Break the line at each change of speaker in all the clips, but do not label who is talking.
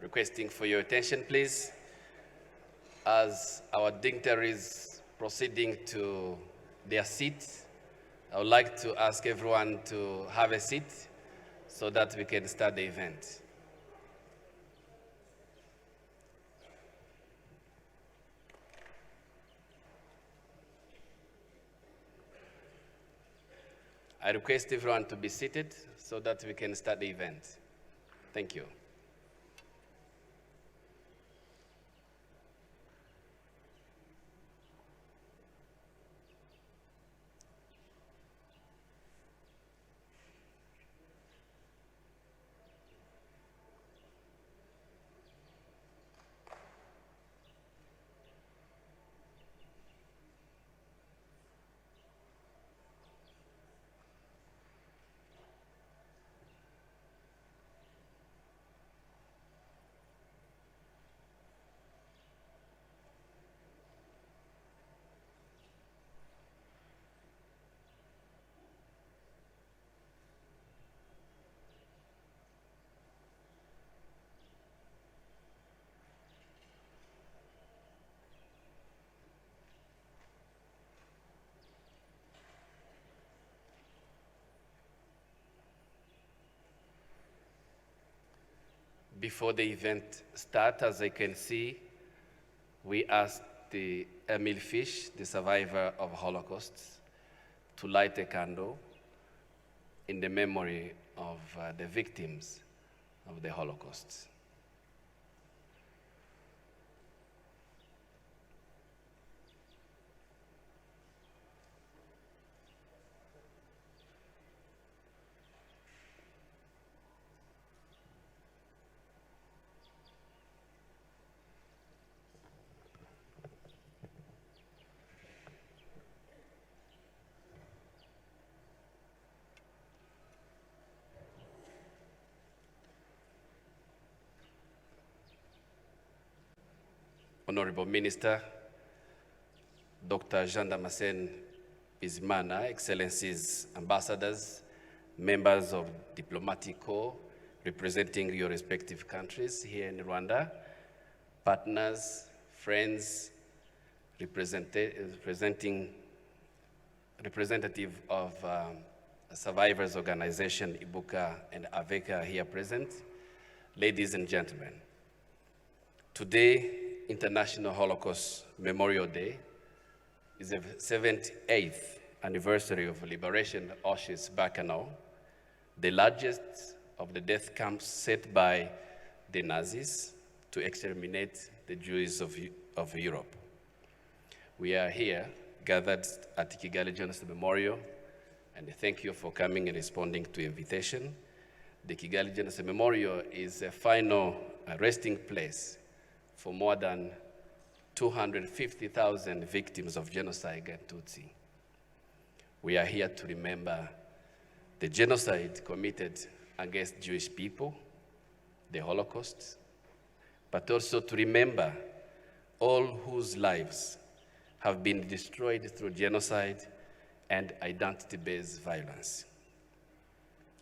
requesting for your attention, please, as our dignitaries proceeding to their seats. I would like to ask everyone to have a seat so that we can start the event. I request everyone to be seated so that we can start the event. Thank you. Before the event starts, as I can see, we asked the Emil Fish, the survivor of Holocaust, to light a candle in the memory of the victims of the Holocaust. Honorable Minister, Dr. Jean Damascene Bizimana, Excellencies, Ambassadors, members of Diplomatic Corps representing your respective countries here in Rwanda, partners, friends, representative of survivors organization Ibuka and Aveka here present, ladies and gentlemen. Today, International Holocaust Memorial Day, is the 78th anniversary of liberation of Auschwitz-Birkenau, the largest of the death camps set by the Nazis to exterminate the Jews of Europe. We are here gathered at Kigali Genocide Memorial, and thank you for coming and responding to the invitation. The Kigali Genocide Memorial is a final resting place for more than 250,000 victims of genocide and Tutsi. We are here to remember the genocide committed against Jewish people, the Holocaust, but also to remember all whose lives have been destroyed through genocide and identity-based violence.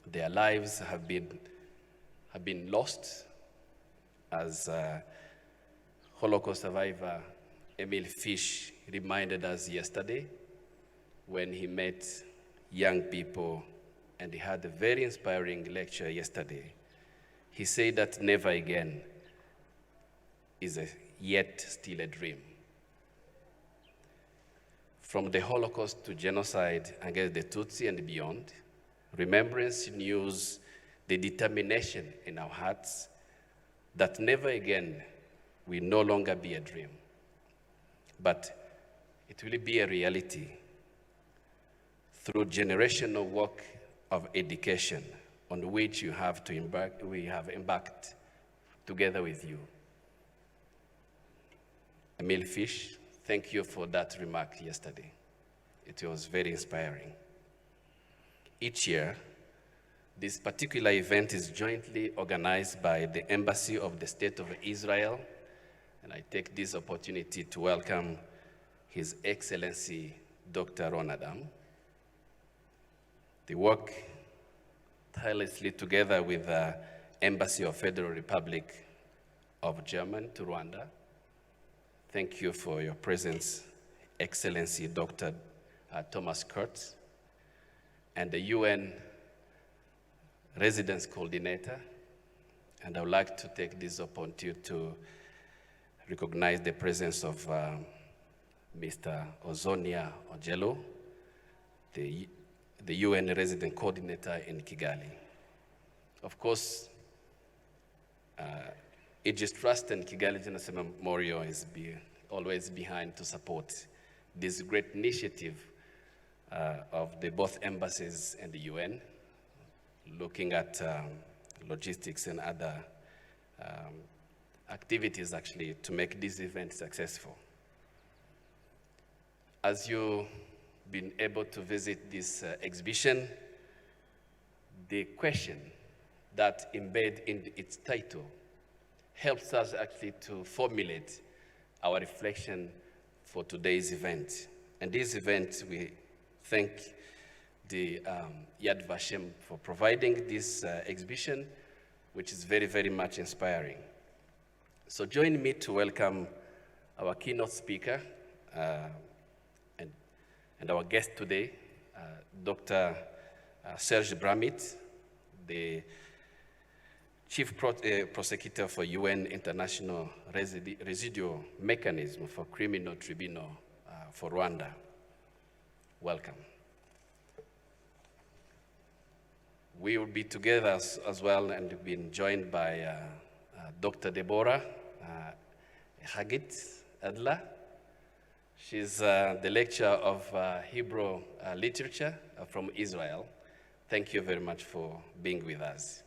Their lives have been lost, as Holocaust survivor Emil Fish reminded us yesterday when he met young people, and he had a very inspiring lecture yesterday. He said that never again is yet still a dream. From the Holocaust to genocide against the Tutsi and beyond, remembrance renews the determination in our hearts that never again will no longer be a dream, but it will be a reality through generational work of education on which we have embarked together with you. Emil Fish, thank you for that remark yesterday. It was very inspiring. Each year, this particular event is jointly organized by the Embassy of the State of Israel, and I take this opportunity to welcome His Excellency Dr. Ron Adam. They work tirelessly together with the Embassy of Federal Republic of Germany to Rwanda. Thank you for your presence, Excellency Dr. Thomas Kurtz, and the UN Residence Coordinator. And I would like to take this opportunity to recognize the presence of Mr. Ozonia Ojelo, the UN Resident Coordinator in Kigali. Of course, Aegis Trust and Kigali Genocide Memorial is always behind to support this great initiative of both embassies and the UN, looking at logistics and other activities actually to make this event successful. As you've been able to visit this exhibition, the question that embed in its title helps us actually to formulate our reflection for today's event. And this event, we thank the Yad Vashem for providing this exhibition, which is very, very much inspiring. So join me to welcome our keynote speaker and our guest today, Dr. Serge Bramit, the Chief Prosecutor for UN International Residual Mechanism for Criminal Tribunal for Rwanda. Welcome. We will be together as well and been joined by Dr. Deborah Hagit Adla. She's the lecturer of Hebrew literature from Israel. Thank you very much for being with us.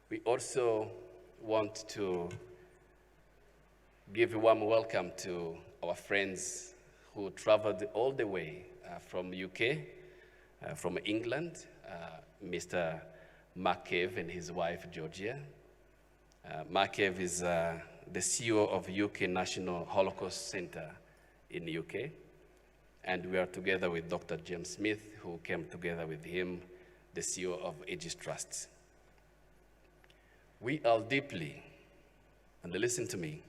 We also want to give a warm welcome to our friends who traveled all the way from UK, from England, Mr. Mark Cave and his wife, Georgia. Mark Cave is the CEO of UK National Holocaust Center in the UK. And we are together with Dr. James Smith, who came together with him, the CEO of Aegis Trust. We are deeply, and listen to me,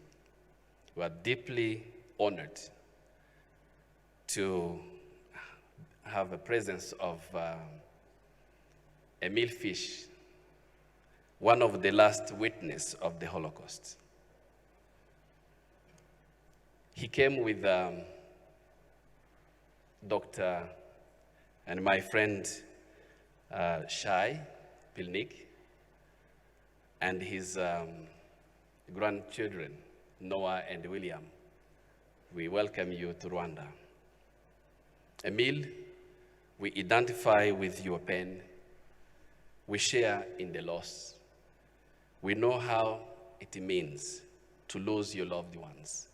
we are deeply honored to have a presence of Emil Fish, one of the last witnesses of the Holocaust. He came with Dr. and my friend Shai Pilnik and his grandchildren, Noah and William. We welcome you to Rwanda. Emil, we identify with your pain. We share in the loss. We know how it means to lose your loved ones,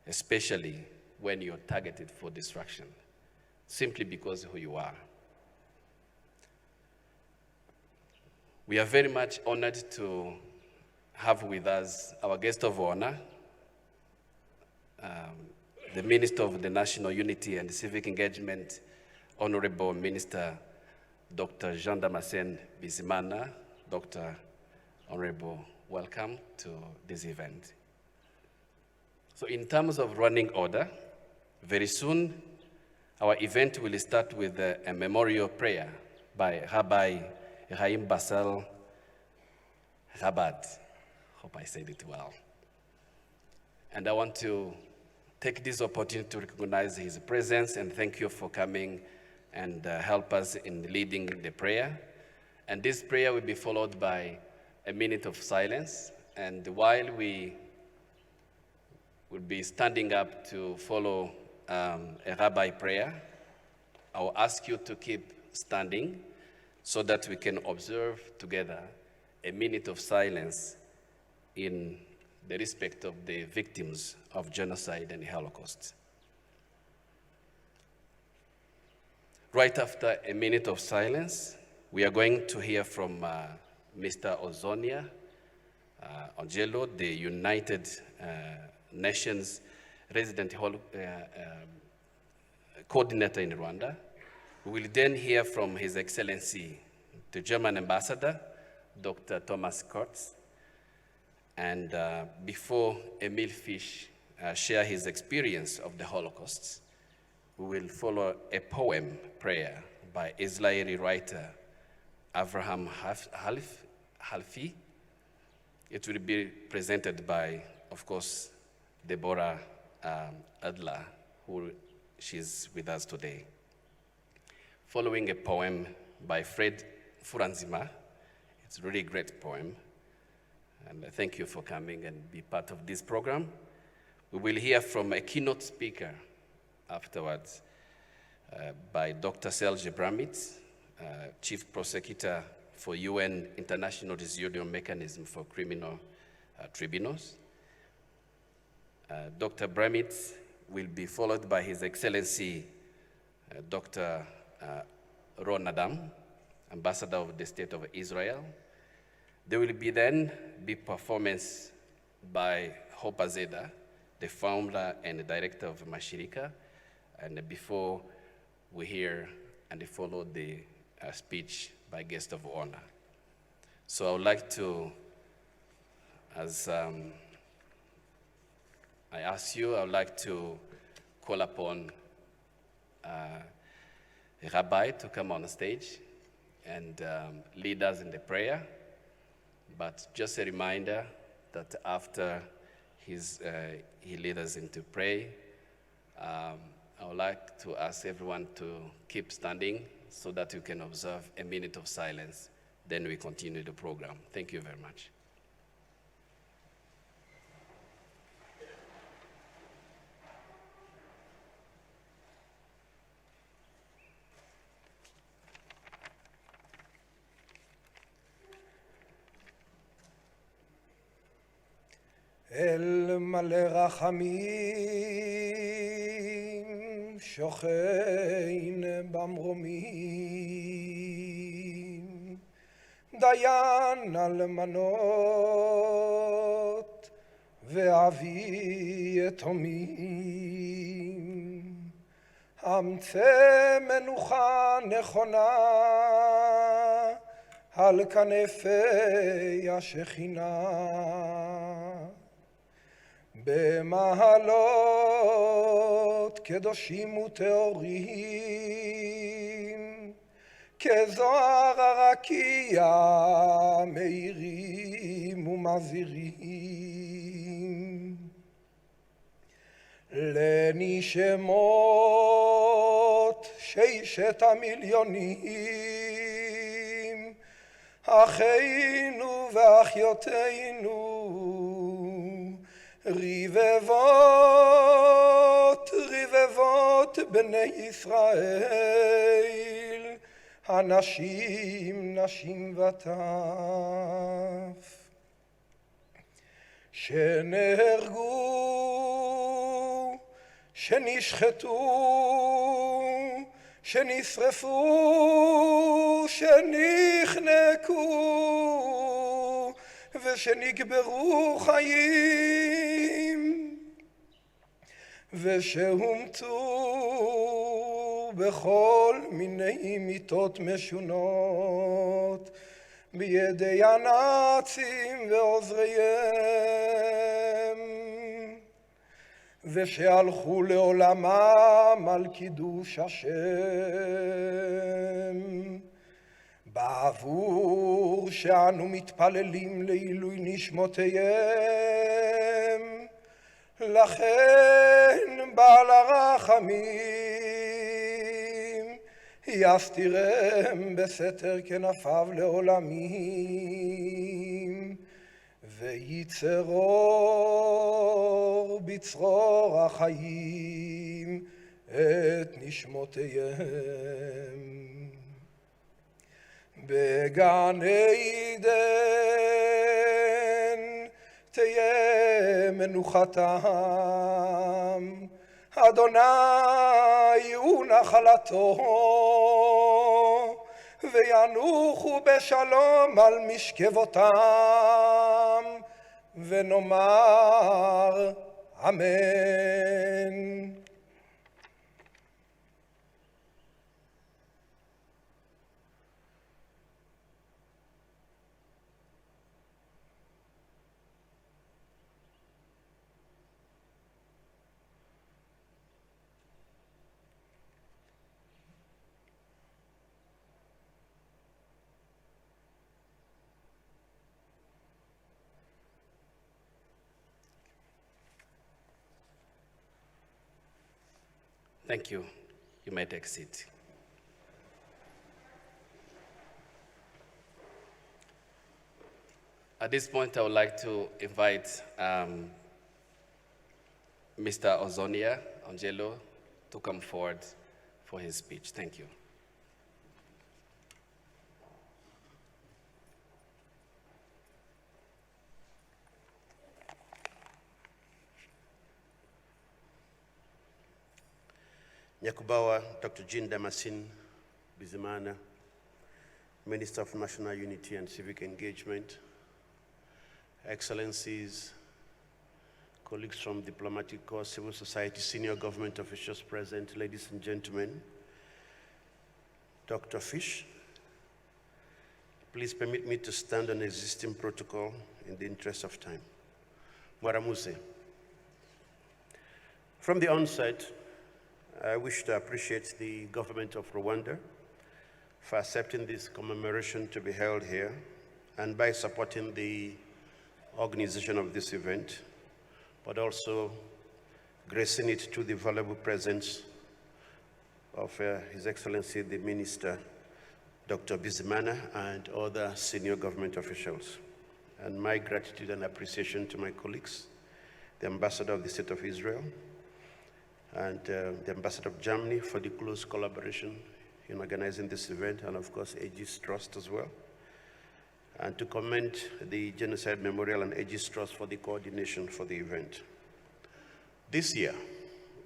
especially when you're targeted for destruction, simply because of who you are. We are very much honored to have with us our guest of honor, the Minister of the National Unity and Civic Engagement, Honorable Minister Dr. Jean Damascene Bizimana. Dr. Honorable, welcome to this event. So in terms of running order, very soon our event will start with a memorial prayer by Rabbi Chaim Basel Chabad. Hope I said it well. And I want to take this opportunity to recognize his presence and thank you for coming and help us in leading the prayer. And this prayer will be followed by a minute of silence. And while we will be standing up to follow a rabbi prayer, I will ask you to keep standing so that we can observe together a minute of silence in the respect of the victims of genocide and the Holocaust. Right after a minute of silence, we are going to hear from Mr. Ozonia Ojelo, the United Nations Resident Coordinator in Rwanda. We will then hear from His Excellency, the German Ambassador, Dr. Thomas Kurtz, And before Emil Fish share his experience of the Holocaust, we will follow a poem prayer by Israeli writer Avraham Halfi. It will be presented by, of course, Deborah Adler, she's with us today. Following a poem by Fred Furanzima. It's a really great poem. And thank you for coming and be part of this program. We will hear from a keynote speaker afterwards by Dr. Serge Bramitz, Chief Prosecutor for UN International Resolution Mechanism for Criminal Tribunals. Dr. Bramitz will be followed by His Excellency Dr. Ron Adam, Ambassador of the State of Israel. There will then be performance by Hopa Zeda, the founder and director of Mashirika, and before we hear and follow the speech by guest of honor. So I would like to, as I ask you, I would like to call upon a rabbi to come on stage and lead us in the prayer. But just a reminder that after he leads us into prayer, I would like to ask everyone to keep standing so that you can observe a minute of silence. Then we continue the program. Thank you very much.
אל מלא רחמים שוכן במרומים דיין אלמנות ואבי יתומים אמצא מנוחה נכונה על כנפי השכינה במעלות קדושים וטהורים כזוהר הרקיע מאירים ומזהירים לנשמות 6 המיליונים אחינו ואחיותינו רבבות בני ישראל, אנשים, נשים וטף, שנהרגו, שנשחטו, שנשרפו, שנחנקו, ושנקברו חיים ושהומתו בכל מיני מיתות משונות בידי הנאצים ועוזריהם ושהלכו לעולמם על קידוש השם בעבור שאנו מתפללים לעילוי נשמותיהם, לכן בעל הרחמים יסתירם בסתר כנפיו לעולמים, ויצרור בצרור החיים את נשמותיהם. בגן עדן תהיה מנוחתם, אדוני הוא נחלתו, וינוחו בשלום על משכבותם, ונאמר אמן.
Thank you. You may take a seat. At this point, I would like to invite Mr. Ozonia Angelo to come forward for his speech. Thank you.
Nyakubawa, Dr. Jean Damascene Bizimana, Minister of National Unity and Civic Engagement, Excellencies, colleagues from diplomatic corps, civil society, senior government officials present, ladies and gentlemen, Dr. Fish, please permit me to stand on existing protocol in the interest of time. Mwaramuse. From the onset, I wish to appreciate the government of Rwanda for accepting this commemoration to be held here and by supporting the organization of this event, but also gracing it through the valuable presence of His Excellency the Minister, Dr. Bizimana, and other senior government officials. And my gratitude and appreciation to my colleagues, the Ambassador of the State of Israel, and the Ambassador of Germany for the close collaboration in organizing this event, and of course Aegis Trust as well. And to commend the Genocide Memorial and Aegis Trust for the coordination for the event. This year,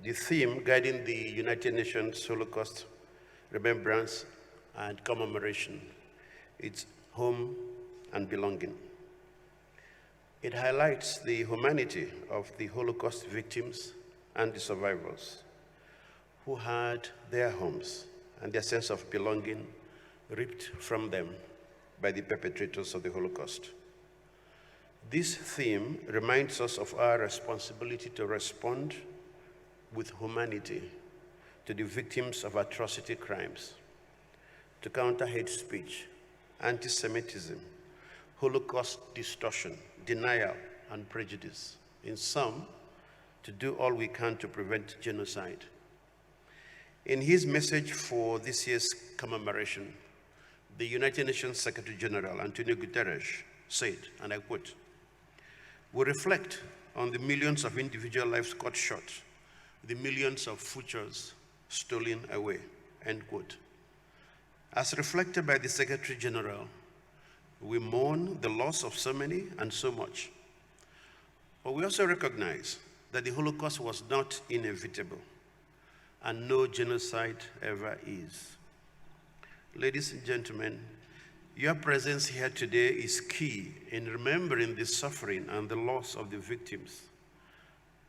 the theme guiding the United Nations Holocaust Remembrance and Commemoration is home and belonging. It highlights the humanity of the Holocaust victims and the survivors who had their homes and their sense of belonging ripped from them by the perpetrators of the Holocaust. This theme reminds us of our responsibility to respond with humanity to the victims of atrocity crimes, to counter hate speech, anti-Semitism, Holocaust distortion, denial, and prejudice. In sum, to do all we can to prevent genocide. In his message for this year's commemoration, the United Nations Secretary General, Antonio Guterres, said, and I quote, "We reflect on the millions of individual lives cut short, the millions of futures stolen away," end quote. As reflected by the Secretary General, we mourn the loss of so many and so much. But we also recognize that the Holocaust was not inevitable, and no genocide ever is. Ladies and gentlemen, your presence here today is key in remembering the suffering and the loss of the victims,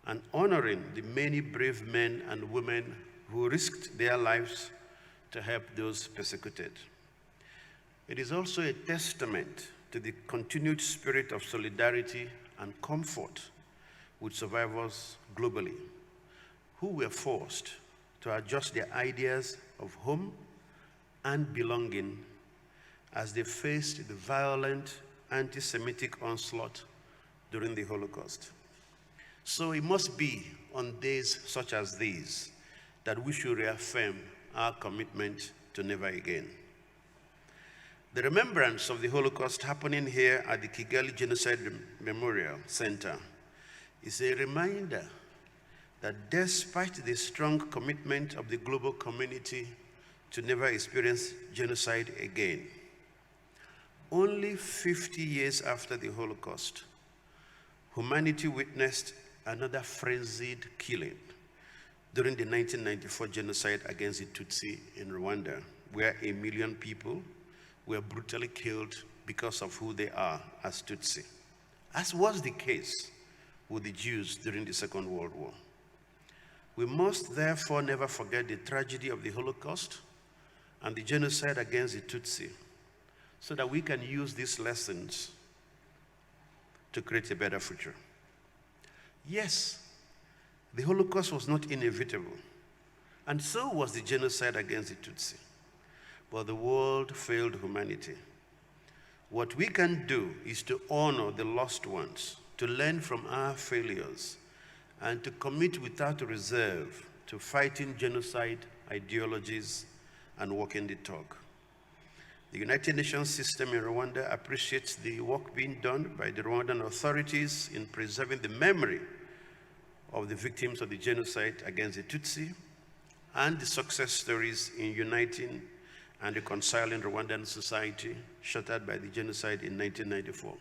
and honoring the many brave men and women who risked their lives to help those persecuted. It is also a testament to the continued spirit of solidarity and comfort with survivors globally, who were forced to adjust their ideas of home and belonging as they faced the violent anti-Semitic onslaught during the Holocaust. So it must be on days such as these that we should reaffirm our commitment to never again. The remembrance of the Holocaust happening here at the Kigali Genocide Memorial Center is a reminder that despite the strong commitment of the global community to never experience genocide again, only 50 years after the Holocaust, humanity witnessed another frenzied killing during the 1994 genocide against the Tutsi in Rwanda, where 1 million people were brutally killed because of who they are as Tutsi, as was the case with the Jews during the Second World War. We must therefore never forget the tragedy of the Holocaust and the genocide against the Tutsi, so that we can use these lessons to create a better future. Yes, the Holocaust was not inevitable, and so was the genocide against the Tutsi. But the world failed humanity. What we can do is to honor the lost ones, to learn from our failures, and to commit without reserve to fighting genocide ideologies and walking the talk. The United Nations system in Rwanda appreciates the work being done by the Rwandan authorities in preserving the memory of the victims of the genocide against the Tutsi and the success stories in uniting and reconciling Rwandan society shattered by the genocide in 1994.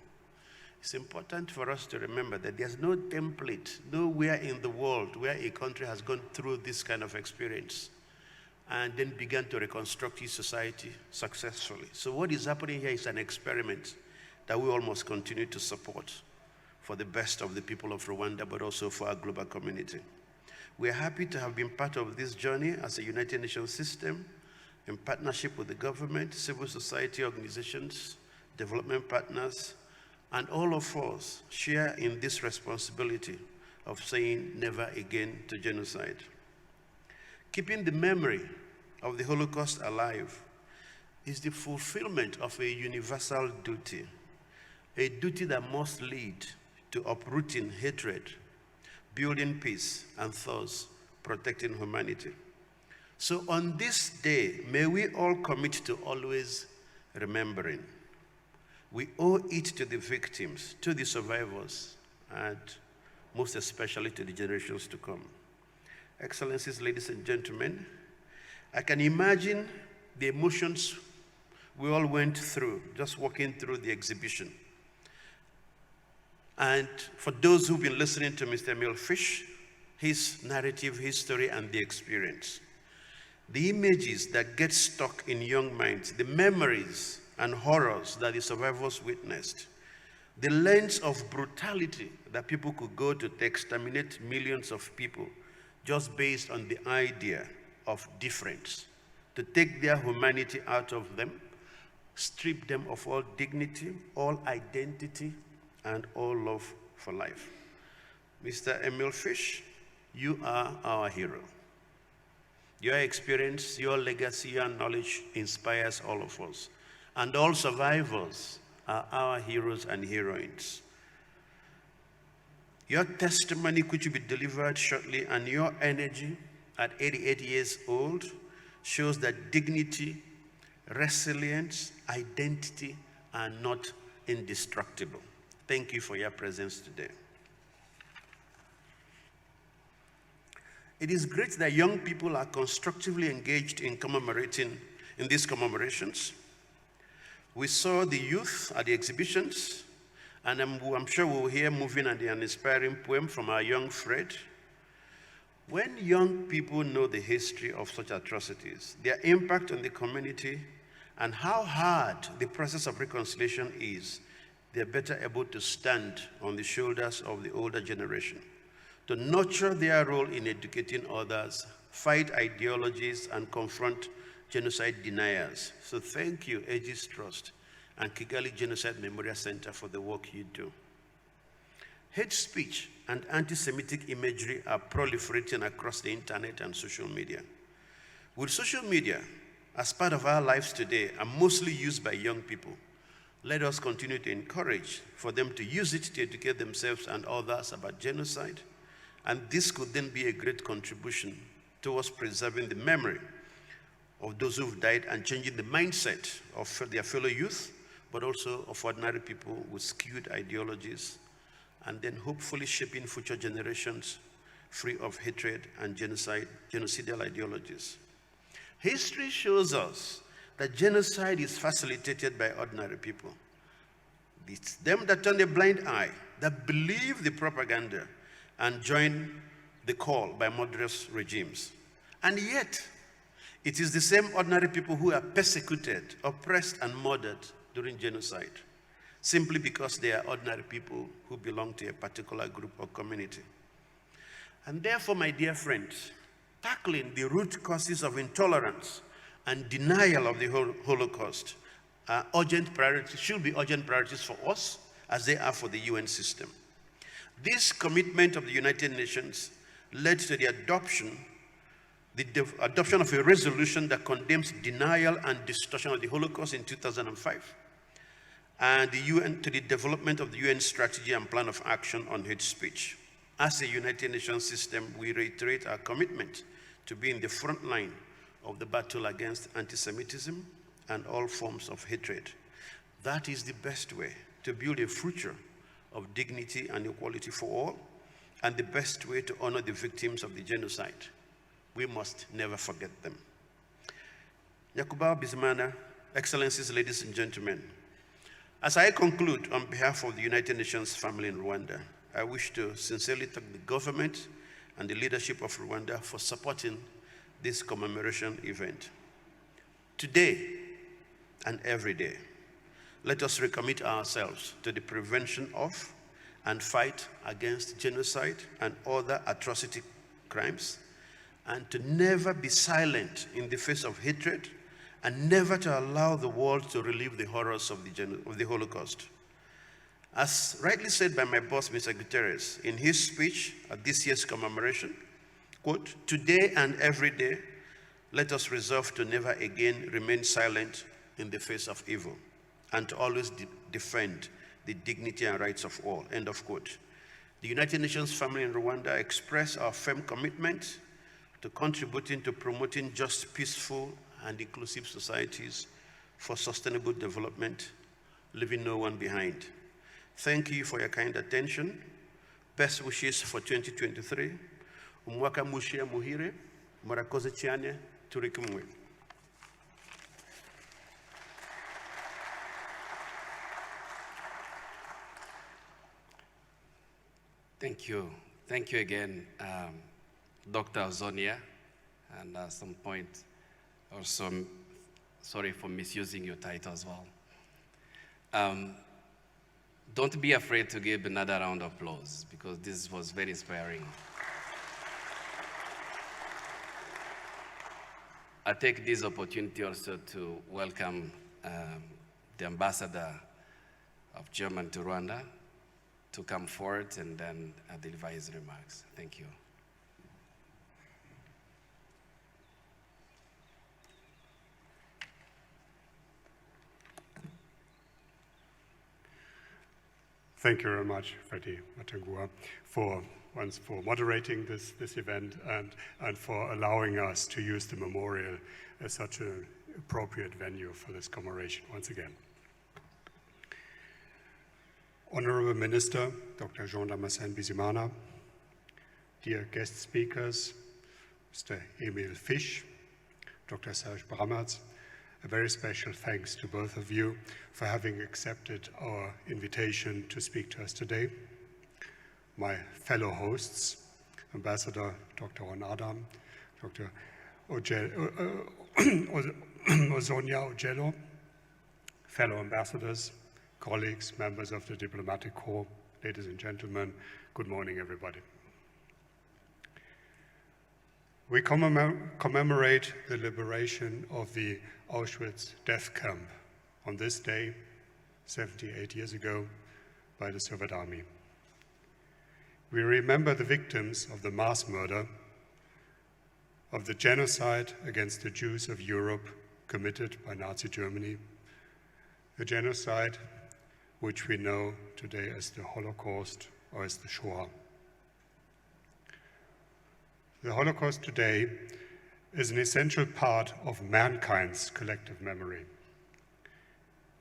It's important for us to remember that there's no template, nowhere in the world where a country has gone through this kind of experience and then began to reconstruct its society successfully. So what is happening here is an experiment that we all must continue to support for the best of the people of Rwanda, but also for our global community. We are happy to have been part of this journey as a United Nations system in partnership with the government, civil society organizations, development partners, and all of us share in this responsibility of saying never again to genocide. Keeping the memory of the Holocaust alive is the fulfillment of a universal duty, a duty that must lead to uprooting hatred, building peace, and thus protecting humanity. So on this day, may we all commit to always remembering. We owe it to the victims, to the survivors, and most especially to the generations to come. Excellencies, ladies and gentlemen, I can imagine the emotions we all went through just walking through the exhibition. And for those who've been listening to Mr. Emil Fish, his narrative, his story, and the experience, the images that get stuck in young minds, the memories and horrors that the survivors witnessed, the lengths of brutality that people could go to exterminate millions of people just based on the idea of difference, to take their humanity out of them, strip them of all dignity, all identity, and all love for life. Mr. Emil Fish, you are our hero. Your experience, your legacy, your knowledge inspires all of us. And all survivors are our heroes and heroines. Your testimony, which will be delivered shortly, and your energy at 88 years old shows that dignity, resilience, identity are not indestructible. Thank you for your presence today. It is great that young people are constructively engaged in these commemorations. We saw the youth at the exhibitions, and I'm sure we'll hear moving and an inspiring poem from our young Fred. When young people know the history of such atrocities, their impact on the community, and how hard the process of reconciliation is, they're better able to stand on the shoulders of the older generation, to nurture their role in educating others, fight ideologies, and confront genocide deniers. So thank you, Aegis Trust and Kigali Genocide Memorial Center for the work you do. Hate speech and anti-Semitic imagery are proliferating across the internet and social media. With social media, as part of our lives today, are mostly used by young people, let us continue to encourage for them to use it to educate themselves and others about genocide. And this could then be a great contribution towards preserving the memory of those who've died and changing the mindset of their fellow youth, but also of ordinary people with skewed ideologies, and then hopefully shaping future generations free of hatred and genocidal ideologies. History shows us that genocide is facilitated by ordinary people. It's them that turn a blind eye, that believe the propaganda and join the call by murderous regimes. And yet, it is the same ordinary people who are persecuted, oppressed, and murdered during genocide, simply because they are ordinary people who belong to a particular group or community. And therefore, my dear friends, tackling the root causes of intolerance and denial of the Holocaust are urgent priorities, should be urgent priorities for us as they are for the UN system. This commitment of the United Nations led to the adoption of a resolution that condemns denial and distortion of the Holocaust in 2005, and to the development of the UN strategy and plan of action on hate speech. As a United Nations system, we reiterate our commitment to be in the front line of the battle against anti-Semitism and all forms of hatred. That is the best way to build a future of dignity and equality for all, and the best way to honor the victims of the genocide. We must never forget them. Nyakubahwa Bizimana, Excellencies, ladies and gentlemen, as I conclude on behalf of the United Nations family in Rwanda, I wish to sincerely thank the government and the leadership of Rwanda for supporting this commemoration event. Today and every day, let us recommit ourselves to the prevention of and fight against genocide and other atrocity crimes, and to never be silent in the face of hatred, and never to allow the world to relive the horrors of the Holocaust. As rightly said by my boss, Mr. Guterres, in his speech at this year's commemoration, quote, "Today and every day, let us resolve to never again remain silent in the face of evil, and to always defend the dignity and rights of all," end of quote. The United Nations family in Rwanda express our firm commitment to contributing to promoting just, peaceful, and inclusive societies for sustainable development, leaving no one behind. Thank you for your kind attention. Best wishes for 2023. Umwaka mushia muhire, murakoze cyane, turi kumwe.
Thank you. Thank you again, Dr. Zonia. And at some point, also, sorry for misusing your title as well. Don't be afraid to give another round of applause, because this was very inspiring. I take this opportunity also to welcome the ambassador of Germany to Rwanda to come forward and then deliver his remarks. Thank you.
Thank you very much, Freddy Matangua, for moderating this event and for allowing us to use the memorial as such an appropriate venue for this commemoration once again. Honorable Minister, Dr. Jean Damascene Bizimana, dear guest speakers, Mr. Emil Fisch, Dr. Serge Brammertz, a very special thanks to both of you for having accepted our invitation to speak to us today. My fellow hosts, Ambassador Dr. Ron Adam, Dr. Ozonia Ojello, fellow ambassadors, colleagues, members of the diplomatic corps, ladies and gentlemen, good morning, everybody. We commemorate the liberation of the Auschwitz death camp on this day, 78 years ago, by the Soviet Army. We remember the victims of the mass murder, of the genocide against the Jews of Europe committed by Nazi Germany, the genocide which we know today as the Holocaust or as the Shoah. The Holocaust today is an essential part of mankind's collective memory.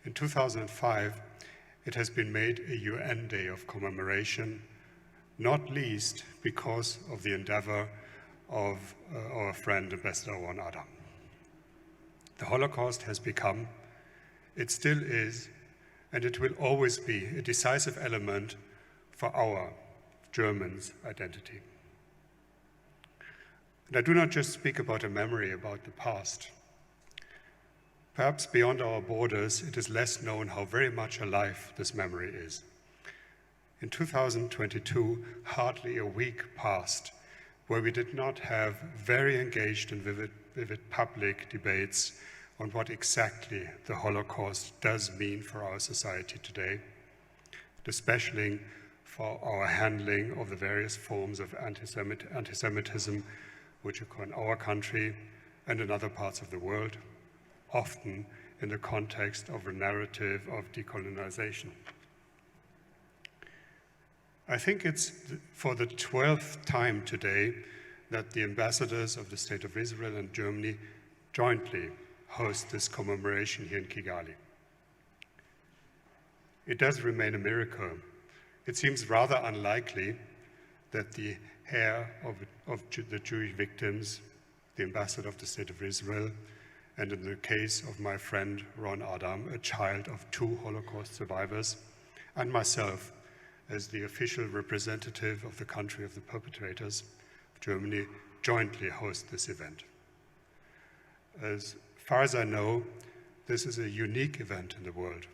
In 2005, it has been made a UN Day of commemoration, not least because of the endeavor of our friend Ambassador Ron Adam. The Holocaust has become, it still is, and it will always be a decisive element for our Germans' identity. And I do not just speak about a memory about the past. Perhaps beyond our borders, it is less known how very much alive this memory is. In 2022, hardly a week passed where we did not have very engaged and vivid public debates on what exactly the Holocaust does mean for our society today, especially for our handling of the various forms of anti-Semitism which occur in our country and in other parts of the world, often in the context of a narrative of decolonization. I think it's for the 12th time today that the ambassadors of the State of Israel and Germany jointly host this commemoration here in Kigali. It does remain a miracle. It seems rather unlikely that the heir of the Jewish victims, the ambassador of the State of Israel, and in the case of my friend Ron Adam, a child of 2 Holocaust survivors, and myself, as the official representative of the country of the perpetrators of Germany, jointly host this event. As far as I know, this is a unique event in the world,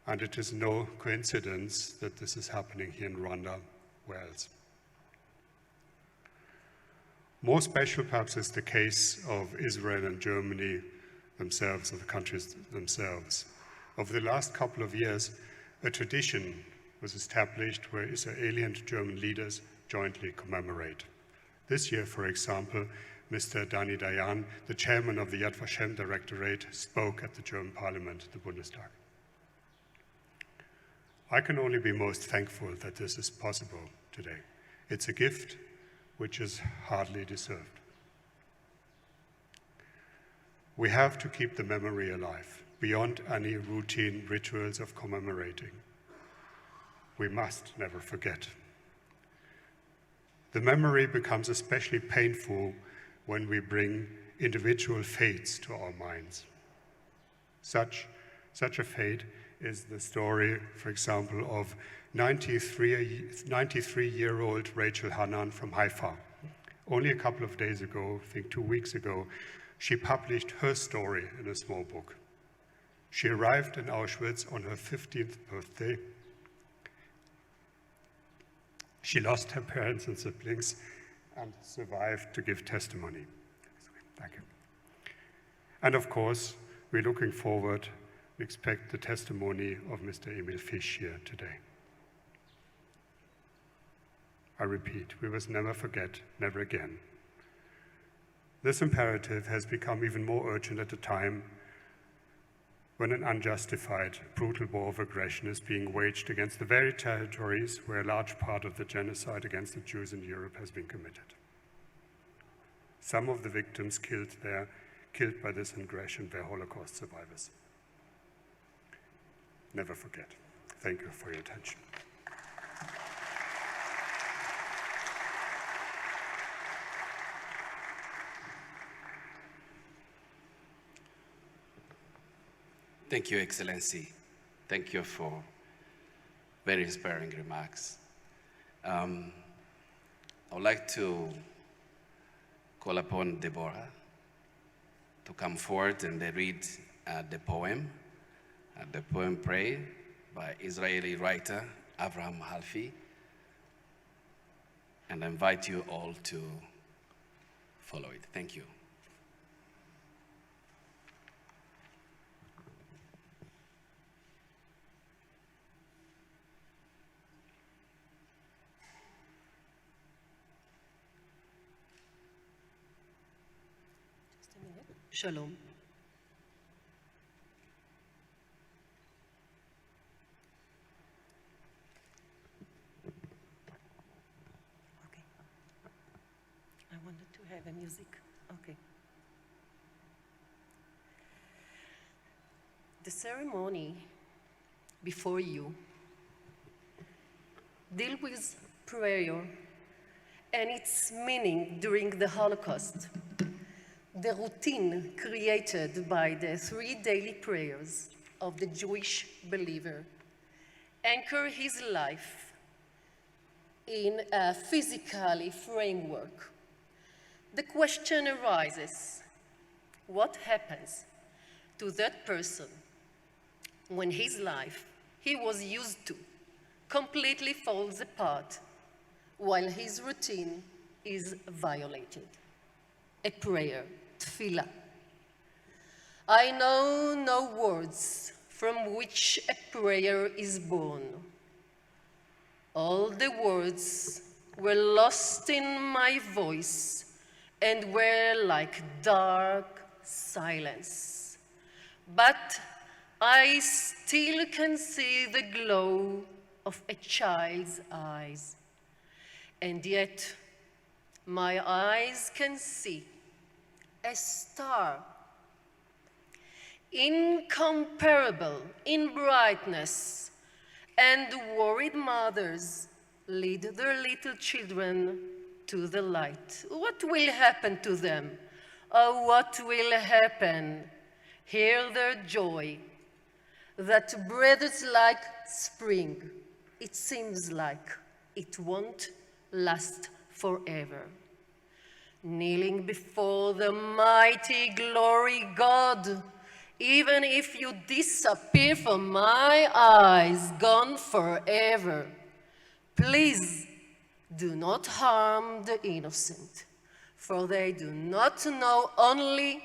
and it is no coincidence that this is happening here in Rwanda, where else? More special, perhaps, is the case of Israel and Germany themselves, of the countries themselves. Over the last couple of years, a tradition was established where Israeli and German leaders jointly commemorate. This year, for example, Mr. Dani Dayan, the chairman of the Yad Vashem Directorate, spoke at the German Parliament, the Bundestag. I can only be most thankful that this is possible today. It's a gift which is hardly deserved. We have to keep the memory alive, beyond any routine rituals of commemorating. We must never forget. The memory becomes especially painful when we bring individual fates to our minds. Such a fate is the story, for example, of 93-year-old Rachel Hanan from Haifa. Only a couple of days ago, I think 2 weeks ago, she published her story in a small book. She arrived in Auschwitz on her 15th birthday. She lost her parents and siblings and survived to give testimony. Thank you. And of course, we're looking forward, we expect the testimony of Mr. Emil Fisch here today. I repeat, we must never forget, never again. This imperative has become even more urgent at a time when an unjustified, brutal war of aggression is being waged against the very territories where a large part of the genocide against the Jews in Europe has been committed. Some of the victims killed by this aggression were Holocaust survivors. Never forget. Thank you for your attention.
Thank you, Excellency. Thank you for very inspiring remarks. I would like to call upon Deborah to come forward and read the poem Pray by Israeli writer Avraham Halfi, and I invite you all to follow it. Thank you.
Shalom. Okay. I wanted to have a music. Okay. The ceremony before you deals with prayer and its meaning during the Holocaust. The routine created by the 3 daily prayers of the Jewish believer anchor his life in a physical framework. The question arises, what happens to that person when his life he was used to completely falls apart while his routine is violated? A prayer. Tefillah. I know no words from which a prayer is born. All the words were lost in my voice and were like dark silence. But I still can see the glow of a child's eyes. And yet, my eyes can see a star, incomparable in brightness, and worried mothers lead their little children to the light. What will happen to them? Oh, what will happen? Hear their joy that breathes like spring. It seems like it won't last forever. Kneeling before the mighty glory God, even if you disappear from my eyes, gone forever, please do not harm the innocent, for they do not know only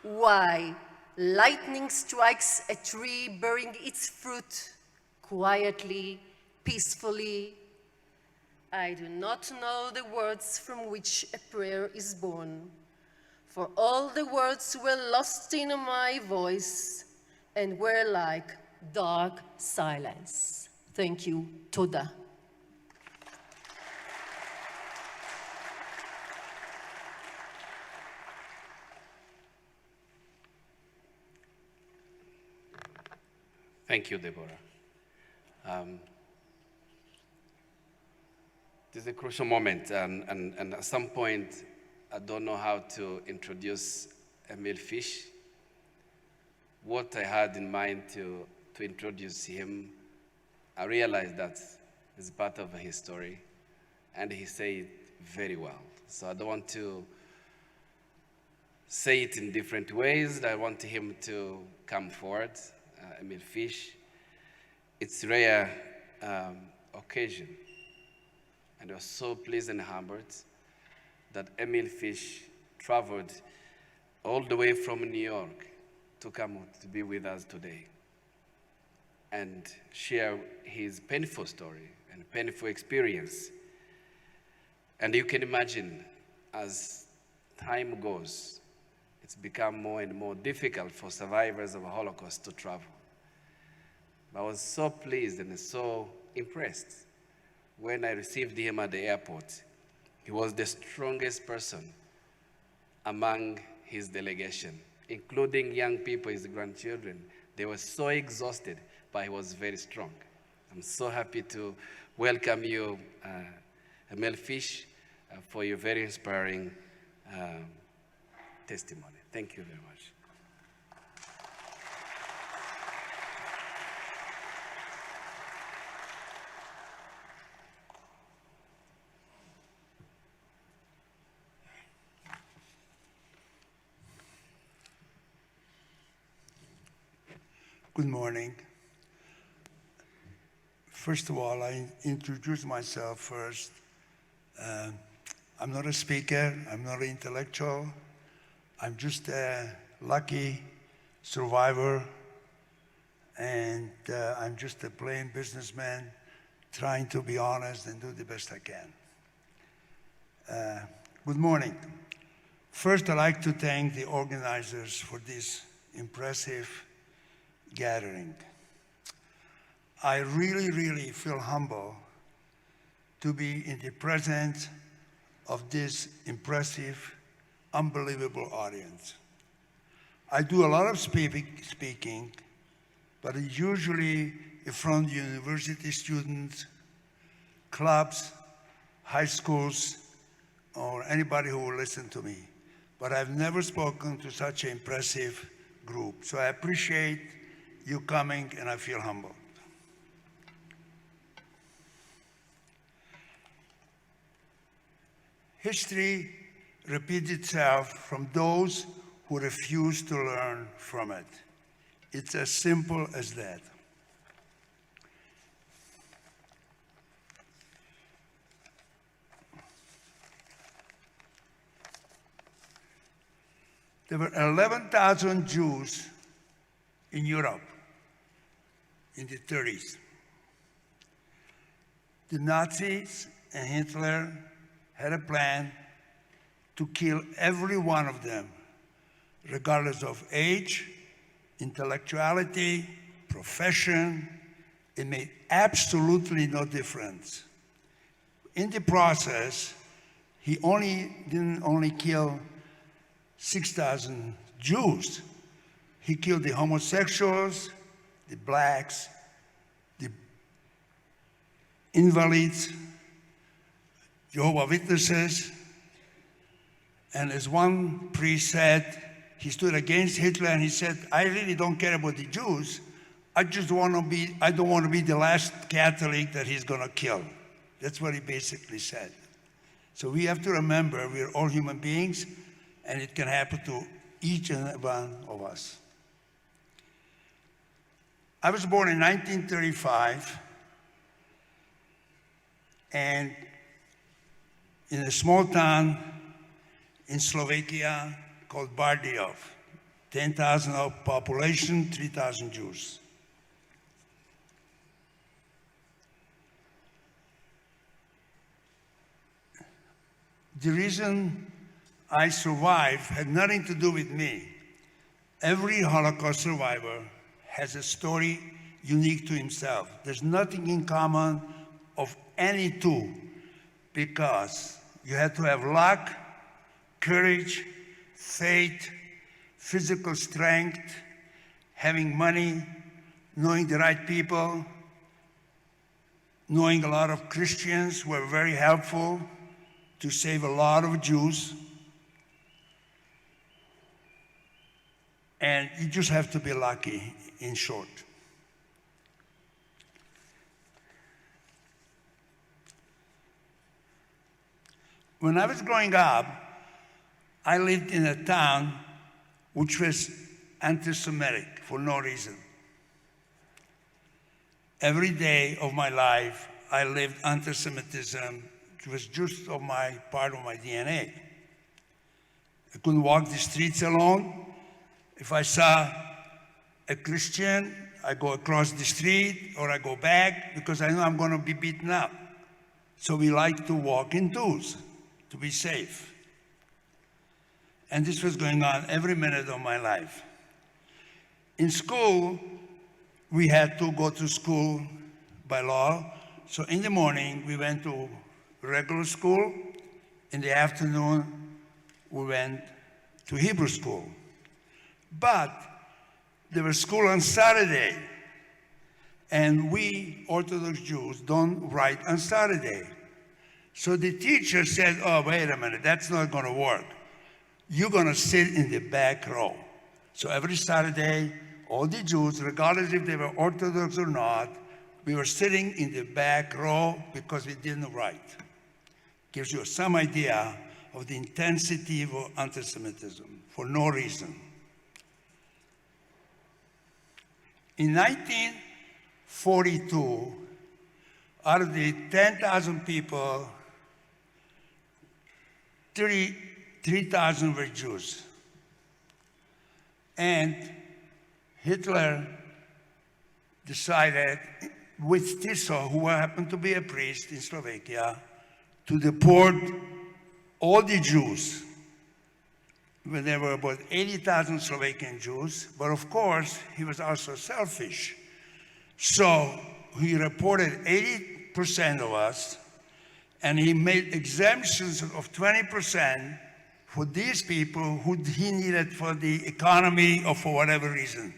why lightning strikes a tree bearing its fruit quietly, peacefully. I do not know the words from which a prayer is born, for all the words were lost in my voice and were like dark silence. Thank you. Toda.
Thank you, Deborah. This is a crucial moment, and at some point, I don't know how to introduce Emil Fish. What I had in mind to introduce him, I realized that it's part of his story, and he said it very well. So I don't want to say it in different ways. I want him to come forward. Emil Fish. It's a rare occasion, and I was so pleased and humbled that Emil Fish traveled all the way from New York to come to be with us today and share his painful story and painful experience. And you can imagine, as time goes, it's become more and more difficult for survivors of the Holocaust to travel. I was so pleased and so impressed when I received him at the airport. He was the strongest person among his delegation, including young people, his grandchildren. They were so exhausted, but he was very strong. I'm so happy to welcome you, Emil Fish, for your very inspiring testimony. Thank you very much.
Good morning. First of all, I introduce myself first. I'm not a speaker, I'm not an intellectual. I'm just a lucky survivor, and I'm just a plain businessman trying to be honest and do the best I can. Good morning. First, I'd like to thank the organizers for this impressive gathering. I really, really feel humble to be in the presence of this impressive, unbelievable audience. I do a lot of speaking, but it's usually in front of university students, clubs, high schools, or anybody who will listen to me. But I've never spoken to such an impressive group. So I appreciate you coming, and I feel humbled. History repeats itself from those who refuse to learn from it. It's as simple as that. There were 11,000 Jews in Europe in the 30s. The Nazis and Hitler had a plan to kill every one of them, regardless of age, intellectuality, profession. It made absolutely no difference. In the process, he didn't only kill 6,000 Jews. He killed the homosexuals, the blacks, the invalids, Jehovah's Witnesses. And as one priest said, he stood against Hitler and he said, I really don't care about the Jews. I don't want to be the last Catholic that he's going to kill. That's what he basically said. So we have to remember we're all human beings, and it can happen to each and one of us. I was born in 1935, and in a small town in Slovakia called Bardejov, 10,000 of population, 3,000 Jews. The reason I survived had nothing to do with me. Every Holocaust survivor has a story unique to himself. There's nothing in common of any two, because you had to have luck, courage, faith, physical strength, having money, knowing the right people, knowing a lot of Christians who were very helpful to save a lot of Jews. And you just have to be lucky, in short. When I was growing up, I lived in a town which was anti-Semitic for no reason. Every day of my life, I lived anti-Semitism. It was just part of my DNA. I couldn't walk the streets alone. If I saw a Christian, I go across the street or I go back because I know I'm going to be beaten up. So we like to walk in twos to be safe. And this was going on every minute of my life. In school, we had to go to school by law. So in the morning, we went to regular school. In the afternoon, we went to Hebrew school. But there was school on Saturday. And we Orthodox Jews don't write on Saturday. So the teacher said, oh, wait a minute, that's not going to work. You're going to sit in the back row. So every Saturday, all the Jews, regardless if they were Orthodox or not, we were sitting in the back row because we didn't write. Gives you some idea of the intensity of anti-Semitism for no reason. In 1942, out of the 10,000 people, 3,000 were Jews. And Hitler decided, with Tiso, who happened to be a priest in Slovakia, to deport all the Jews. Well, there were about 80,000 Slovakian Jews, but of course, he was also selfish. So he reported 80% of us, and he made exemptions of 20% for these people who he needed for the economy or for whatever reason.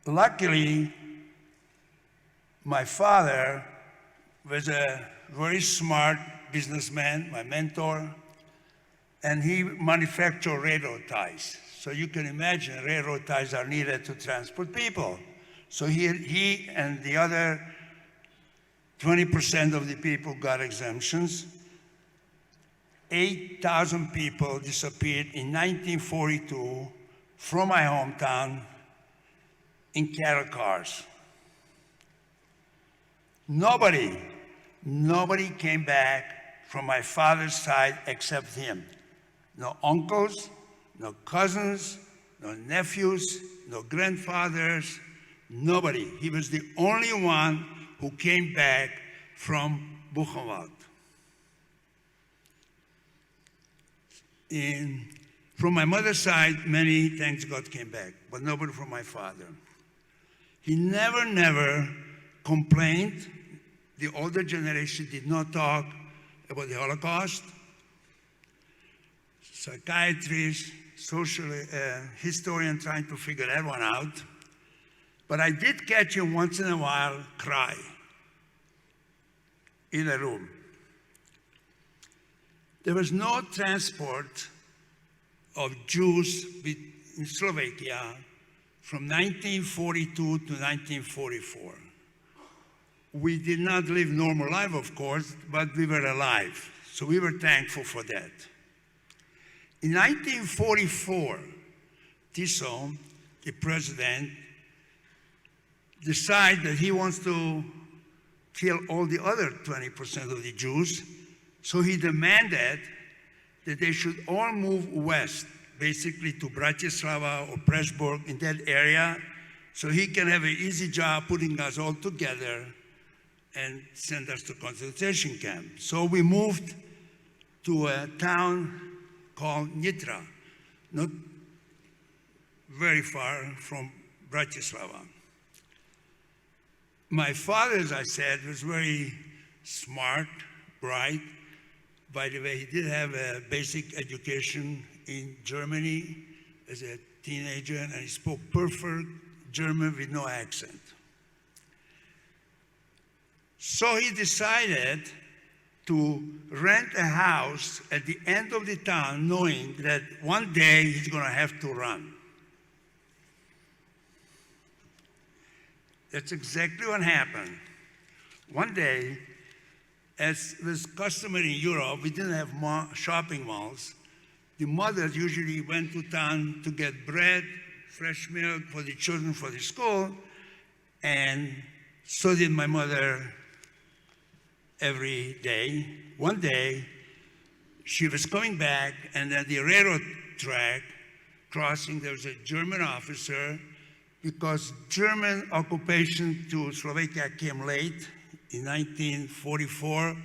Luckily, my father was a very smart businessman, my mentor, and he manufactured railroad ties. So you can imagine railroad ties are needed to transport people. So he and the other 20% of the people got exemptions. 8,000 people disappeared in 1942 from my hometown in cattle cars. Nobody came back from my father's side except him. No uncles, no cousins, no nephews, no grandfathers, nobody. He was the only one who came back from Buchenwald. From my mother's side, many, thanks God, came back, but nobody from my father. He never complained. The older generation did not talk about the Holocaust, psychiatrist, social historian trying to figure that one out. But I did catch him once in a while cry in a room. There was no transport of Jews in Slovakia from 1942 to 1944. We did not live normal life, of course, but we were alive. So we were thankful for that. In 1944, Tissot, the president, decided that he wants to kill all the other 20% of the Jews. So he demanded that they should all move west, basically to Bratislava or Pressburg in that area, so he can have an easy job putting us all together and send us to concentration camp. So we moved to a town called Nitra, not very far from Bratislava. My father, as I said, was very smart, bright. By the way, he did have a basic education in Germany as a teenager, and he spoke perfect German with no accent. So he decided to rent a house at the end of the town, knowing that one day he's going to have to run. That's exactly what happened. One day, as was customary in Europe, we didn't have shopping malls. The mothers usually went to town to get bread, fresh milk for the children for the school, and so did my mother every day. One day, she was coming back, and at the railroad track crossing, there was a German officer, because German occupation to Slovakia came late in 1944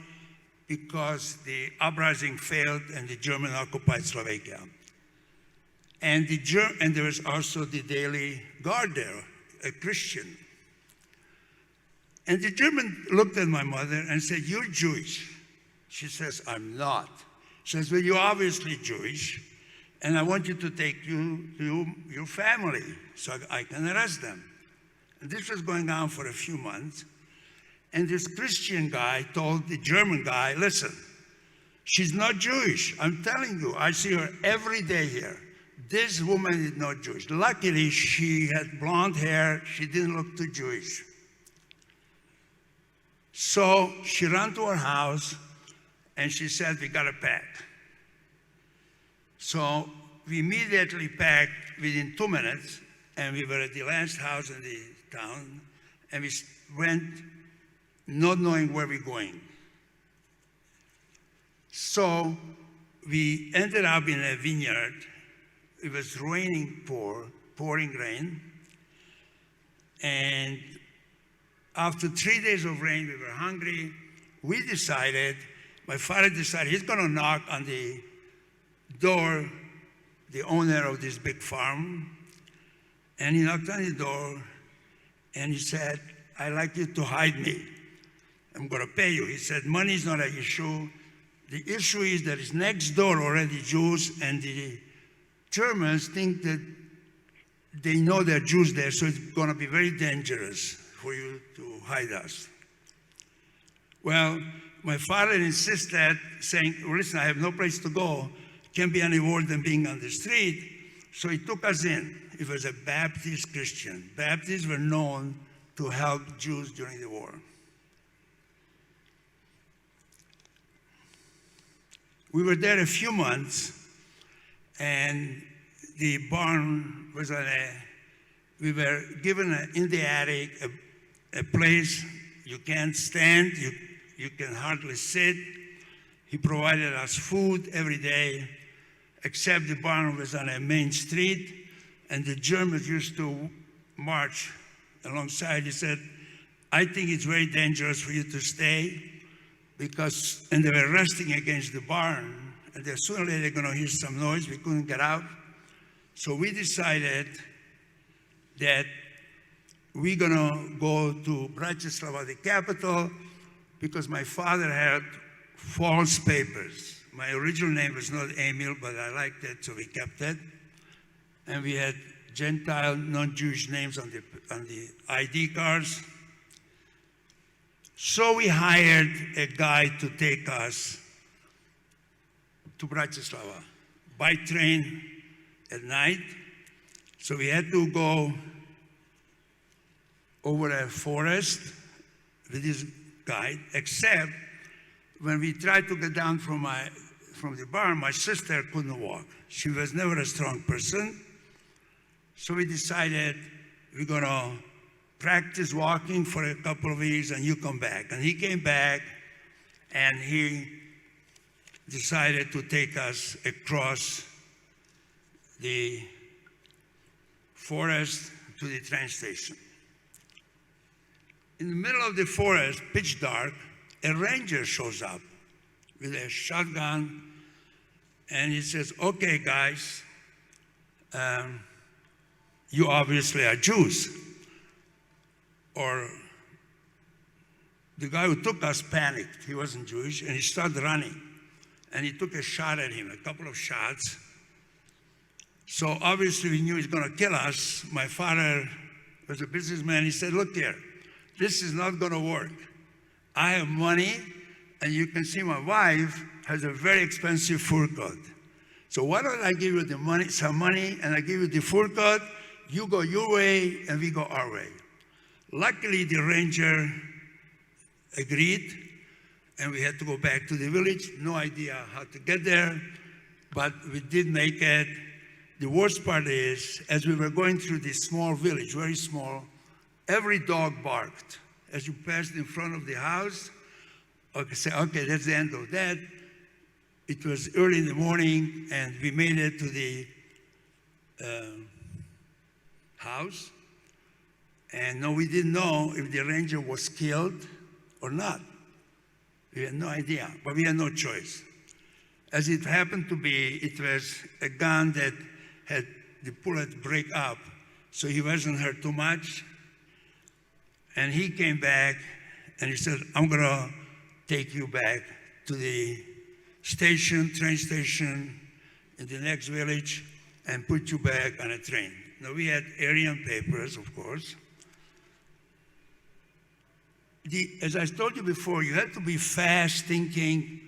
because the uprising failed and the German occupied Slovakia. And there was also the Daily Guard there, a Christian. And the German looked at my mother and said, "You're Jewish." She says, "I'm not." She says, "Well, you're obviously Jewish, and I want you to take your family so I can arrest them." And this was going on for a few months. And this Christian guy told the German guy, "Listen, she's not Jewish. I'm telling you, I see her every day here. This woman is not Jewish. Luckily, she had blonde hair. She didn't look too Jewish." So she ran to her house, and she said, "We got to pack." So we immediately packed within 2 minutes, and we were at the last house in the town, and we went not knowing where we're going. So we ended up in a vineyard. It was raining, pouring rain, and after 3 days of rain, we were hungry. My father decided he's going to knock on the door, the owner of this big farm. And he knocked on the door, and he said, "I'd like you to hide me. I'm going to pay you." He said, "Money is not an issue. The issue is that it's next door already Jews, and the Germans think that they know there are Jews there, so it's going to be very dangerous for you to hide us." Well, my father insisted, saying, "Listen, I have no place to go. Can't be any worse than being on the street." So he took us in. It was a Baptist Christian. Baptists were known to help Jews during the war. We were there a few months, and the barn was we were given in the attic a place you can't stand, you can hardly sit. He provided us food every day, except the barn was on a main street, and the Germans used to march alongside. He said, "I think it's very dangerous for you to stay," and they were resting against the barn, and sooner or later they're going to hear some noise. We couldn't get out. So we decided that we're going to go to Bratislava, the capital, because my father had false papers. My original name was not Emil, but I liked it, so we kept it. And we had Gentile, non-Jewish names on the ID cards. So we hired a guy to take us to Bratislava by train at night. So we had to go over a forest with this guide, except when we tried to get down from the bar, my sister couldn't walk. She was never a strong person. So we decided we're gonna practice walking for a couple of weeks and you come back. And he came back and he decided to take us across the forest to the train station. In the middle of the forest, pitch dark, a ranger shows up with a shotgun and he says, okay guys, you obviously are Jews. Or the guy who took us panicked. He wasn't Jewish, and he started running. And he took a shot at him, a couple of shots. So obviously we knew he was going to kill us. My father was a businessman. He said, look here, this is not going to work. I have money, and you can see my wife has a very expensive fur coat. So why don't I give you the money, some money, and I give you the fur coat, you go your way, and we go our way. Luckily, the ranger agreed, and we had to go back to the village. No idea how to get there, but we did make it. The worst part is, as we were going through this small village, very small, every dog barked. As you passed in front of the house, okay, say, okay, that's the end of that. It was early in the morning, and we made it to the house. And no, we didn't know if the ranger was killed or not. We had no idea, but we had no choice. As it happened to be, it was a gun that had the bullet break up, so he wasn't hurt too much. And he came back and he said, I'm gonna take you back to the station, train station in the next village and put you back on a train. Now we had Aryan papers, of course. As I told you before, you had to be fast thinking,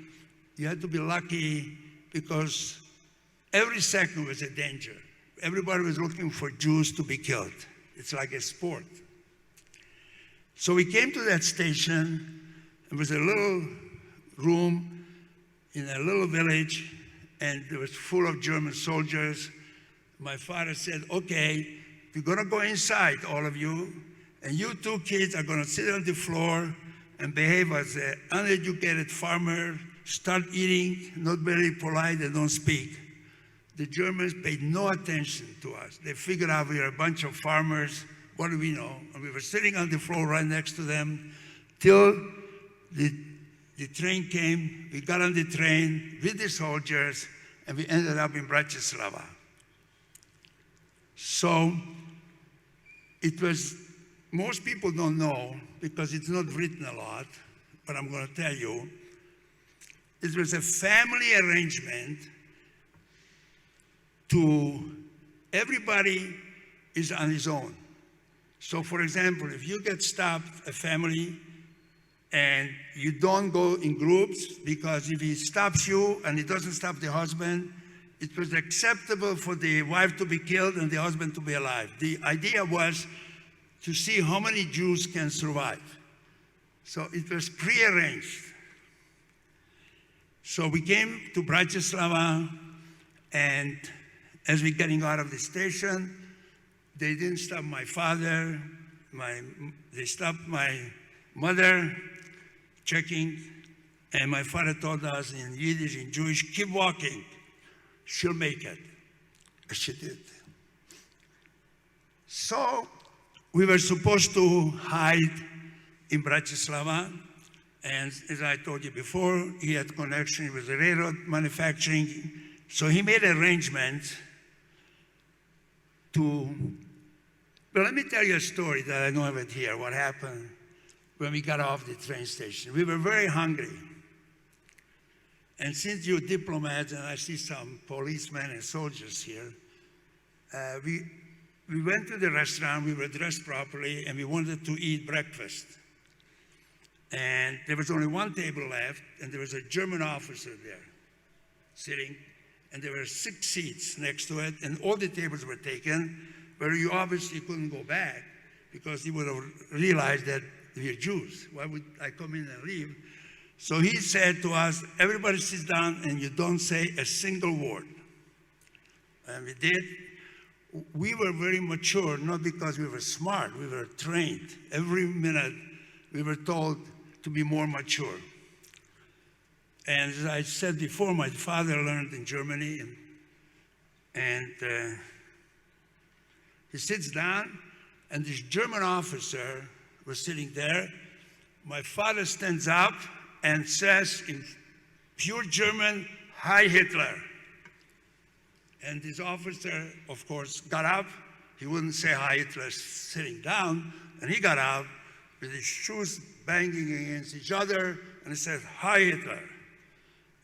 you had to be lucky because every second was a danger. Everybody was looking for Jews to be killed. It's like a sport. So we came to that station. It was a little room in a little village, and it was full of German soldiers. My father said, okay, we're gonna go inside, all of you, and you two kids are gonna sit on the floor and behave as an uneducated farmer, start eating, not very polite, and don't speak. The Germans paid no attention to us. They figured out we were a bunch of farmers. What do we know? And we were sitting on the floor right next to them till the train came. We got on the train with the soldiers, and we ended up in Bratislava. So it was, most people don't know because it's not written a lot, but I'm going to tell you, it was a family arrangement to everybody is on his own. So for example, if you get stopped, a family, and you don't go in groups, because if he stops you and he doesn't stop the husband, it was acceptable for the wife to be killed and the husband to be alive. The idea was to see how many Jews can survive. So it was prearranged. So we came to Bratislava, and as we're getting out of the station, they didn't stop my father. They stopped my mother, checking, and my father told us in Yiddish, in Jewish, keep walking, she'll make it. And she did. So we were supposed to hide in Bratislava, and as I told you before, he had connection with the railroad manufacturing, so he made arrangements to, but let me tell you a story that I don't have it here, what happened when we got off the train station. We were very hungry. And since you're diplomats, and I see some policemen and soldiers here, we went to the restaurant, we were dressed properly, and we wanted to eat breakfast. And there was only one table left, and there was a German officer there sitting, and there were 6 seats next to it, and all the tables were taken, where you obviously couldn't go back because he would have realized that we're Jews. Why would I come in and leave? So he said to us, everybody sits down and you don't say a single word. And we did. We were very mature, not because we were smart, we were trained. Every minute we were told to be more mature. And as I said before, my father learned in Germany, and he sits down, and this German officer was sitting there. My father stands up and says in pure German, "Hi, Hitler." And this officer, of course, got up. He wouldn't say hi Hitler sitting down, and he got up with his shoes banging against each other, and he said, "Hi, Hitler."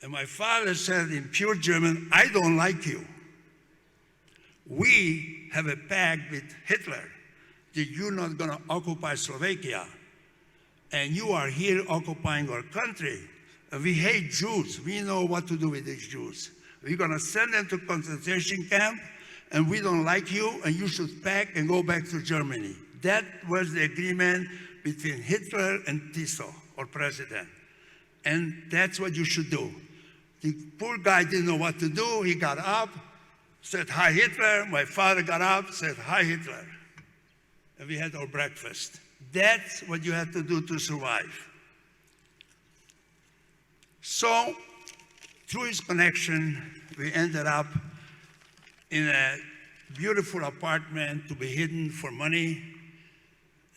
And my father said in pure German, "I don't like you. We have a pact with Hitler that you're not going to occupy Slovakia, and you are here occupying our country. And we hate Jews. We know what to do with these Jews. We're going to send them to concentration camp, and we don't like you, and you should pack and go back to Germany." That was the agreement between Hitler and Tiso, our president. And that's what you should do. The poor guy didn't know what to do. He got up, said, "Hi, Hitler." My father got up, said, "Hi, Hitler." And we had our breakfast. That's what you had to do to survive. So, through his connection, we ended up in a beautiful apartment to be hidden for money,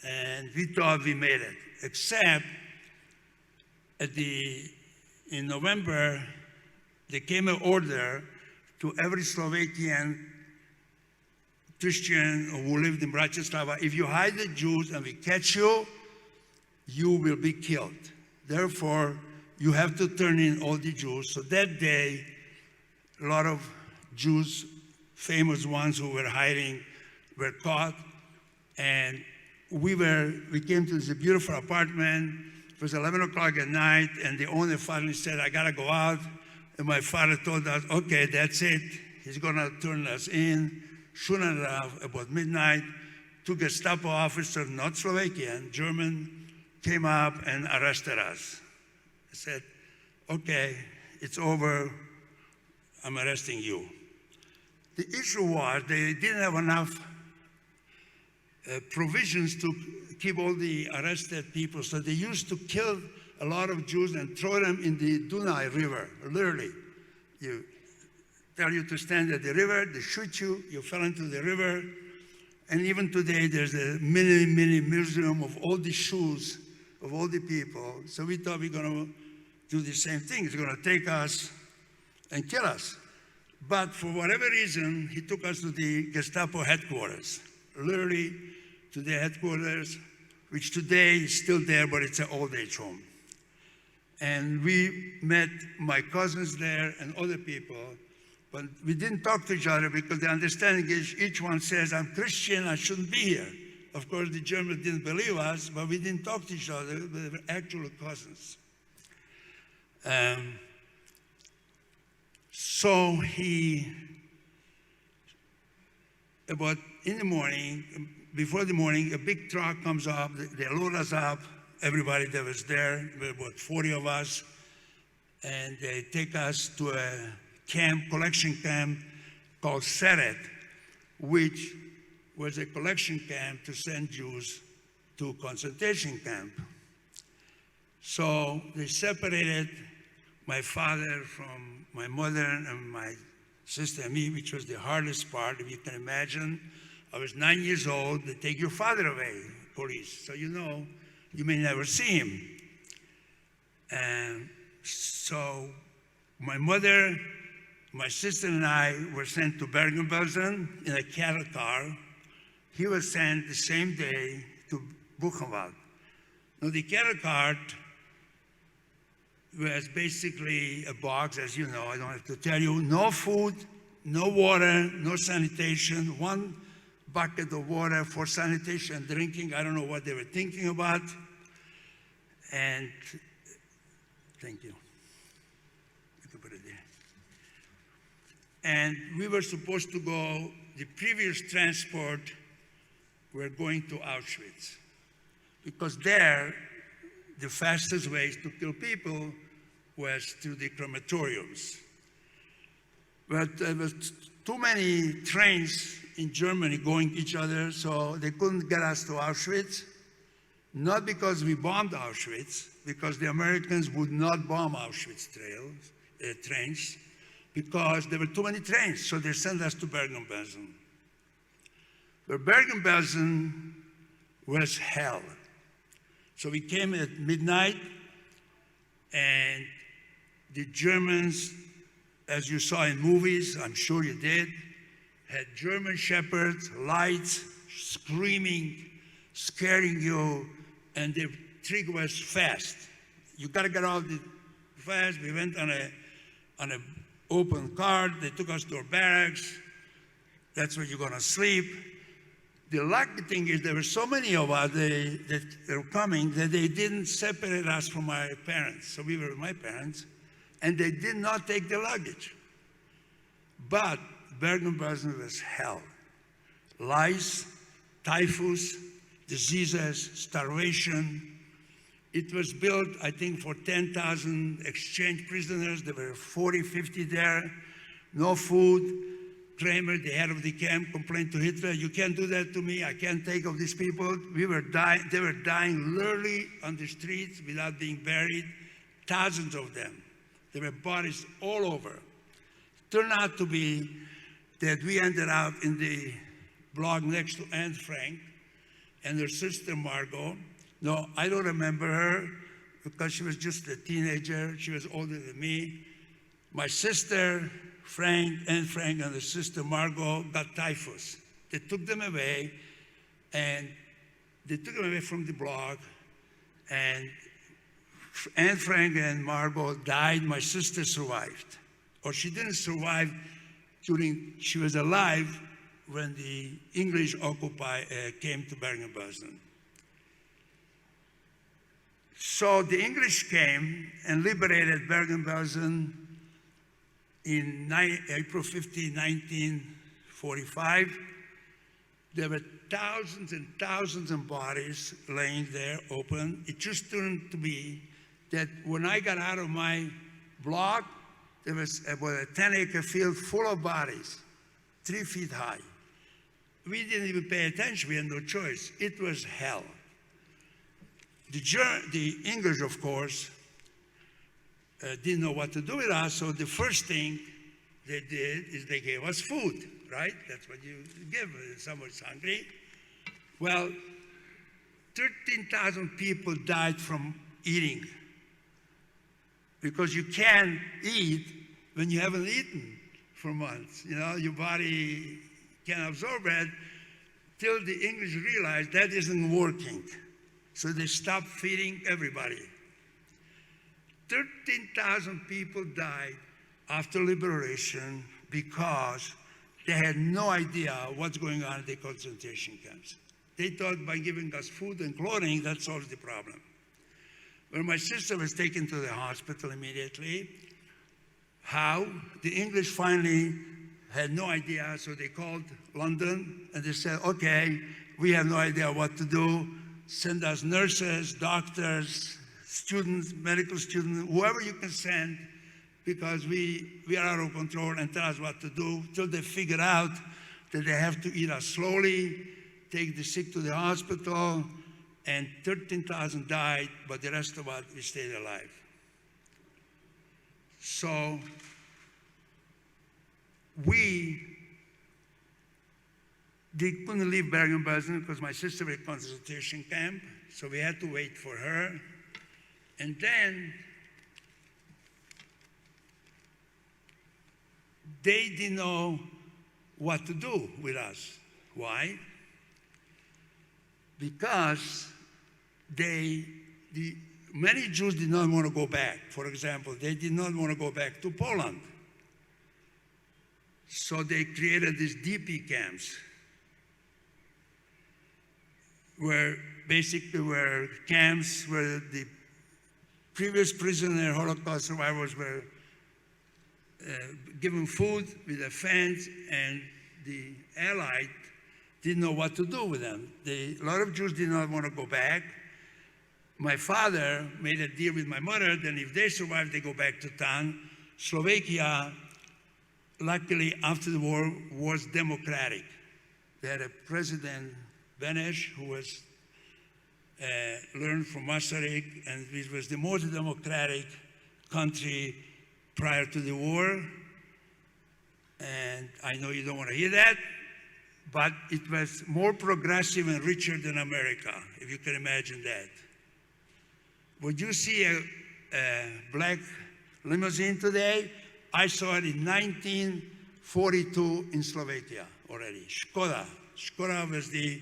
and we thought we made it, except in November, there came an order to every Slovakian Christian who lived in Bratislava: if you hide the Jews and we catch you, you will be killed. Therefore, you have to turn in all the Jews. So that day, a lot of Jews, famous ones who were hiding, were caught. And we came to this beautiful apartment. It was 11 o'clock at night, and the owner finally said, "I gotta go out." And my father told us, "Okay, that's it. He's gonna turn us in." Soon enough, about midnight, 2 Gestapo officers, not Slovakian, German, came up and arrested us. I said, "Okay, it's over. I'm arresting you." The issue was they didn't have enough provisions to keep all the arrested people, so they used to kill a lot of Jews and throw them in the Dunai River, literally. You tell you to stand at the river, they shoot you, you fell into the river. And even today, there's a mini museum of all the shoes of all the people. So we thought we were going to do the same thing. He's going to take us and kill us. But for whatever reason, he took us to the Gestapo headquarters, literally to the headquarters, which today is still there, but it's an old age home. And we met my cousins there and other people, but we didn't talk to each other because the understanding is each one says, "I'm Christian, I shouldn't be here." Of course, the Germans didn't believe us, but we didn't talk to each other. We were actual cousins. So about in the morning, before the morning, a big truck comes up, they load us up, everybody that was there, there were about 40 of us, and they take us to a collection camp called Seret, which was a collection camp to send Jews to a concentration camp. So they separated my father from my mother and my sister and me, which was the hardest part, if you can imagine. I was 9 years old. They take your father away, police. So you know, you may never see him. And so my mother, my sister and I were sent to Bergen-Belsen in a cattle car. He was sent the same day to Buchenwald. Now the cattle cart was basically a box, as you know, I don't have to tell you, no food, no water, no sanitation, one bucket of water for sanitation and drinking. I don't know what they were thinking about. And thank you. You can put it there. And we were supposed to go, the previous transport, we're going to Auschwitz. Because there, the fastest ways to kill people was through the crematoriums. But there was too many trains in Germany going each other, so they couldn't get us to Auschwitz. Not because we bombed Auschwitz, because the Americans would not bomb Auschwitz trains, because there were too many trains, so they sent us to Bergen-Belsen. But Bergen-Belsen was hell. So we came at midnight, and the Germans, as you saw in movies, I'm sure you did, had German shepherds, lights, screaming, scaring you, and the trick was fast. You gotta get out fast. We went on an open car. They took us to our barracks. That's where you're gonna sleep. The lucky thing is there were so many of us that were coming that they didn't separate us from my parents. So we were with my parents, and they did not take the luggage. But Bergen-Belsen was hell. Lice, typhus, diseases, starvation. It was built, I think, for 10,000 exchange prisoners. There were 40, 50 there. No food. Kramer, the head of the camp, complained to Hitler, "You can't do that to me. I can't take of these people." They were dying literally on the streets without being buried. Thousands of them. There were bodies all over. Turned out to be that we ended up in the block next to Anne Frank and her sister Margot. No, I don't remember her because she was just a teenager. She was older than me. My sister, Anne Frank, and her sister Margot got typhus. They took them away, and they took them away from the block, and Anne Frank and Margot died. My sister survived. Or she didn't survive she was alive when the English came to Bergen-Belsen. So the English came and liberated Bergen-Belsen in April 15, 1945. There were thousands and thousands of bodies laying there open. It just turned to be that when I got out of my block, there was about a 10-acre field full of bodies, 3 feet high. We didn't even pay attention. We had no choice. It was hell. The English, of course, didn't know what to do with us, so the first thing they did is they gave us food, right? That's what you give when someone's hungry. Well, 13,000 people died from eating, because you can't eat when you haven't eaten for months. You know, your body can't absorb it till the English realized that isn't working. So they stopped feeding everybody. 13,000 people died after liberation because they had no idea what's going on in the concentration camps. They thought by giving us food and clothing, that solves the problem. When my sister was taken to the hospital immediately, how? The English finally had no idea, so they called London and they said, "Okay, we have no idea what to do. Send us nurses, doctors, students, medical students, whoever you can send, because we are out of control, and tell us what to do," till they figured out that they have to eat us slowly, take the sick to the hospital, and 13,000 died, but the rest of us, we stayed alive. So they couldn't leave Bergen-Belsen because my sister was in a concentration camp, so we had to wait for her. And then they didn't know what to do with us. Why? Because many Jews did not want to go back. For example, they did not want to go back to Poland. So they created these DP camps, where basically were camps where the previous prisoner Holocaust survivors were given food with a fence, and the Allied didn't know what to do with them. A lot of Jews did not want to go back. My father made a deal with my mother that if they survived, they go back to town. Slovakia, luckily after the war, was democratic. They had a president, Beneš, who was learned from Masaryk, and it was the most democratic country prior to the war. And I know you don't want to hear that, but it was more progressive and richer than America, if you can imagine that. Would you see a black limousine today? I saw it in 1942 in Slovakia already. Škoda. Škoda was the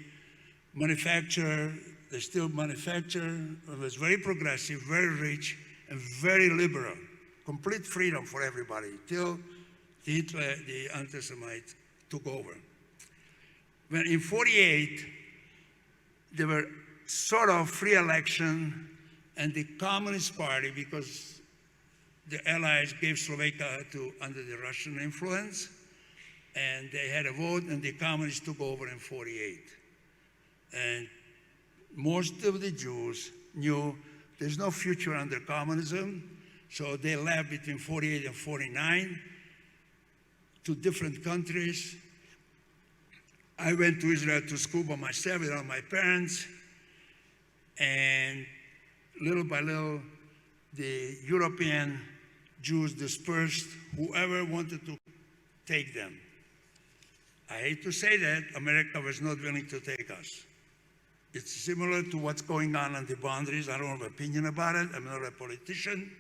manufacturer. They still manufacture. It was very progressive, very rich, and very liberal. Complete freedom for everybody till Hitler, the anti-Semite, took over. When in 48, there were sort of free election, and the Communist Party, because the Allies gave Slovakia under the Russian influence, and they had a vote, and the Communists took over in 48. And most of the Jews knew there's no future under communism, so they left between 48 and 49 to different countries. I went to Israel to school by myself without my parents, and little by little, the European Jews dispersed, whoever wanted to take them. I hate to say that, America was not willing to take us. It's similar to what's going on the boundaries. I don't have an opinion about it. I'm not a politician.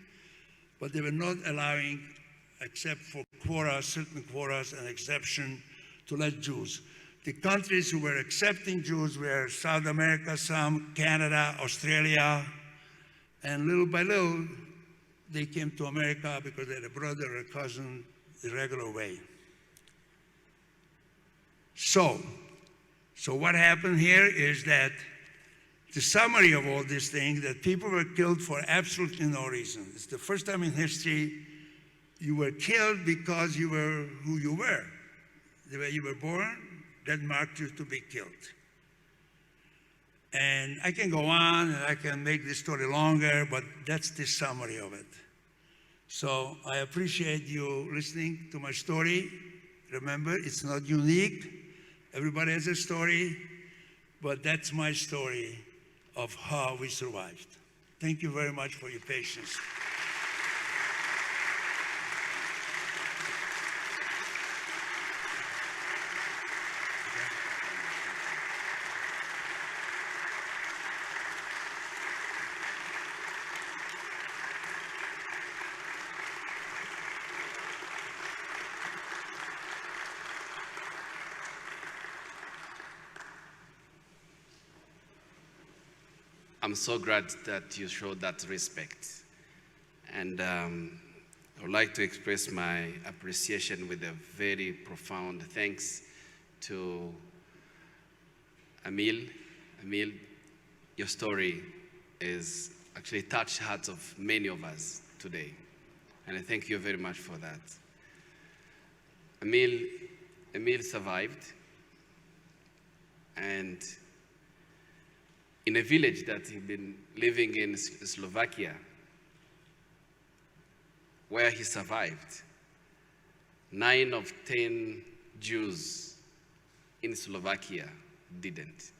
But they were not allowing, except for quotas, certain quotas, an exception to let Jews. The countries who were accepting Jews were South America, some, Canada, Australia, and little by little, they came to America because they had a brother or a cousin the regular way. So what happened here is that the summary of all these things, that people were killed for absolutely no reason. It's the first time in history you were killed because you were who you were. The way you were born, that marked you to be killed. And I can go on and I can make this story longer, but that's the summary of it. So I appreciate you listening to my story. Remember, it's not unique. Everybody has a story, but that's my story of how we survived. Thank you very much for your patience.
I'm so glad that you showed that respect. And I would like to express my appreciation with a very profound thanks to Emil. Emil, your story is actually touched hearts of many of us today. And I thank you very much for that. Emil survived, and in a village that he'd been living in Slovakia, where he survived, 9 of 10 Jews in Slovakia didn't.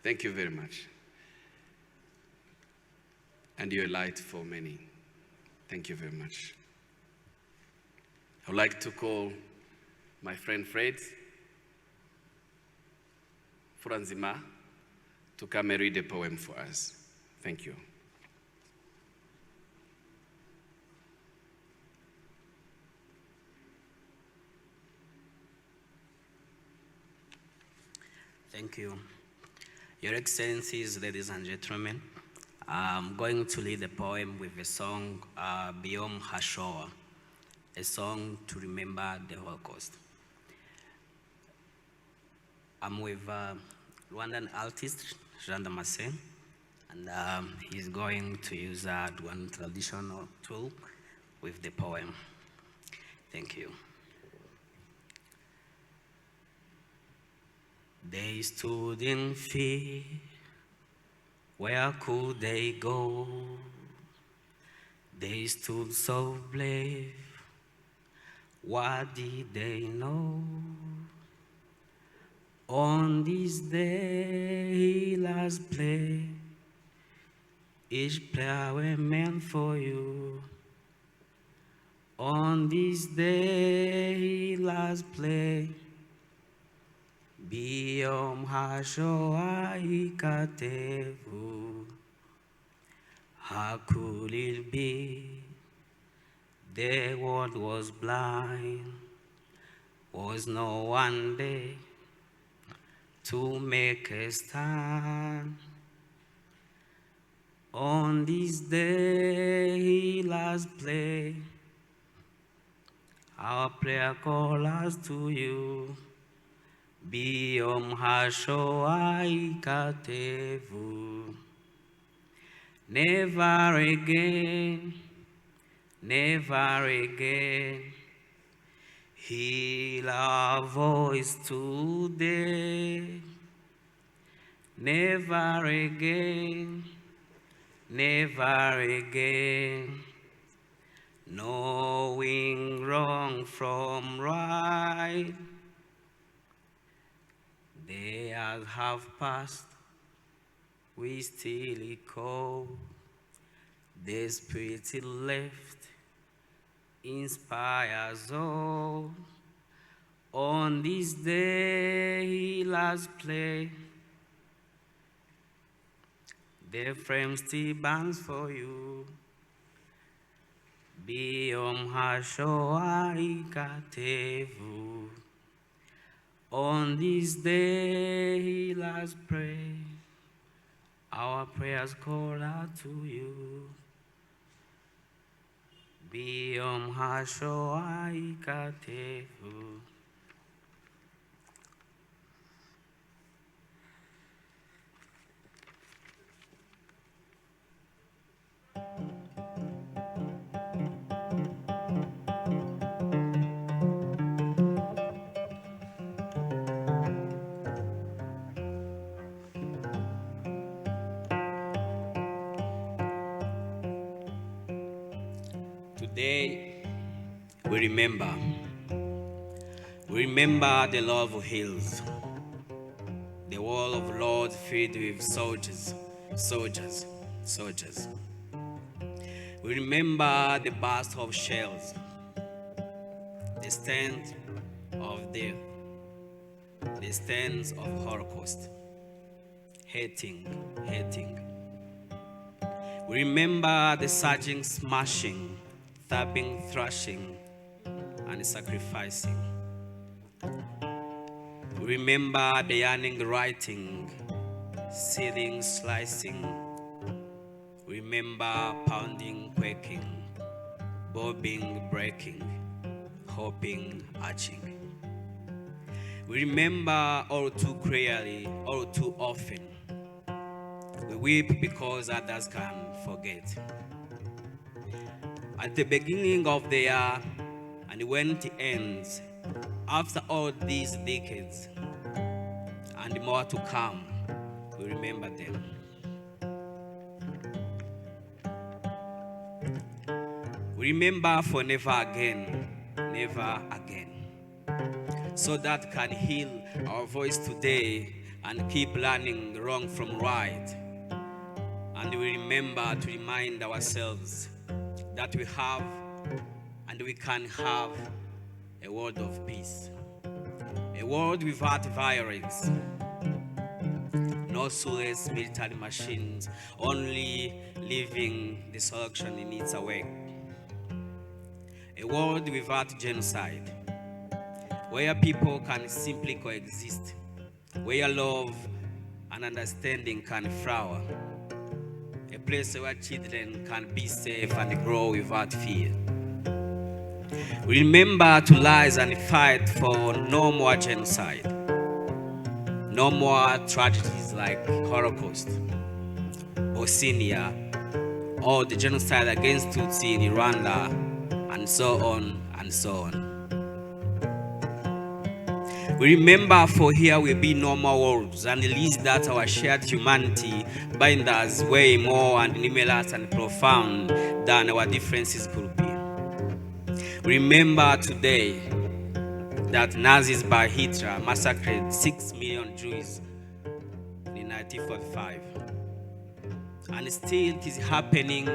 Thank you very much. And you're a light for many. Thank you very much. I would like to call my friend Fred Furanzima to come and read a poem for us. Thank you.
Thank you. Your Excellencies, ladies and gentlemen, I'm going to lead the poem with a song, Beyond Hashoah, a song to remember the Holocaust. I'm with Rwandan artist, Jean Damascene, and he's going to use one traditional tool with the poem. Thank you. They stood in fear. Where could they go? They stood so brave. What did they know? On this day, healers play. Each prayer was meant for you. On this day, healers play. Biyom Hashoah ikatevu. How could it be? The world was blind. Was no one there to make a stand? On this day, healers play. Our prayer calls us to you. Biyom Hashoah ikatevu. Never again, never again. Heal our voice today. Never again, never again. Knowing wrong from right. The years have passed, we still echo. The spirit left inspires all. On this day, healers play. The frame still burns for you. Biyom Hashoah ikatevu. On this day, healers pray. Our prayers call out to you. Biyom Hashoah ikatevu. Today, we remember the love of hills, the wall of Lord filled with soldiers. We remember the burst of shells, the stench of Holocaust, hating. We remember the surging, smashing, stabbing, thrashing, and sacrificing. We remember the yearning, writing, seething, slicing. We remember pounding, quaking, bobbing, breaking, hoping, arching. We remember all too clearly, all too often. We weep because others can forget. At the beginning of the year, and when it ends, after all these decades, and more to come, we remember them. We remember for never again, so that can heal our voice today and keep learning wrong from right. And we remember to remind ourselves that we have and we can have a world of peace, a world without violence, no soulless military machines, only living destruction in its wake. A world without genocide, where people can simply coexist, where love and understanding can flower. a place where children can be safe and grow without fear. We remember to rise and fight for no more genocide, no more tragedies like Holocaust, Bosnia, or the genocide against Tutsi in Rwanda, and so on and so on. We remember for here will be no more wars, and release that our shared humanity binds us way more and numerous and profound than our differences could be. Remember today that Nazis by Hitler massacred 6 million Jews in 1945. And still it is happening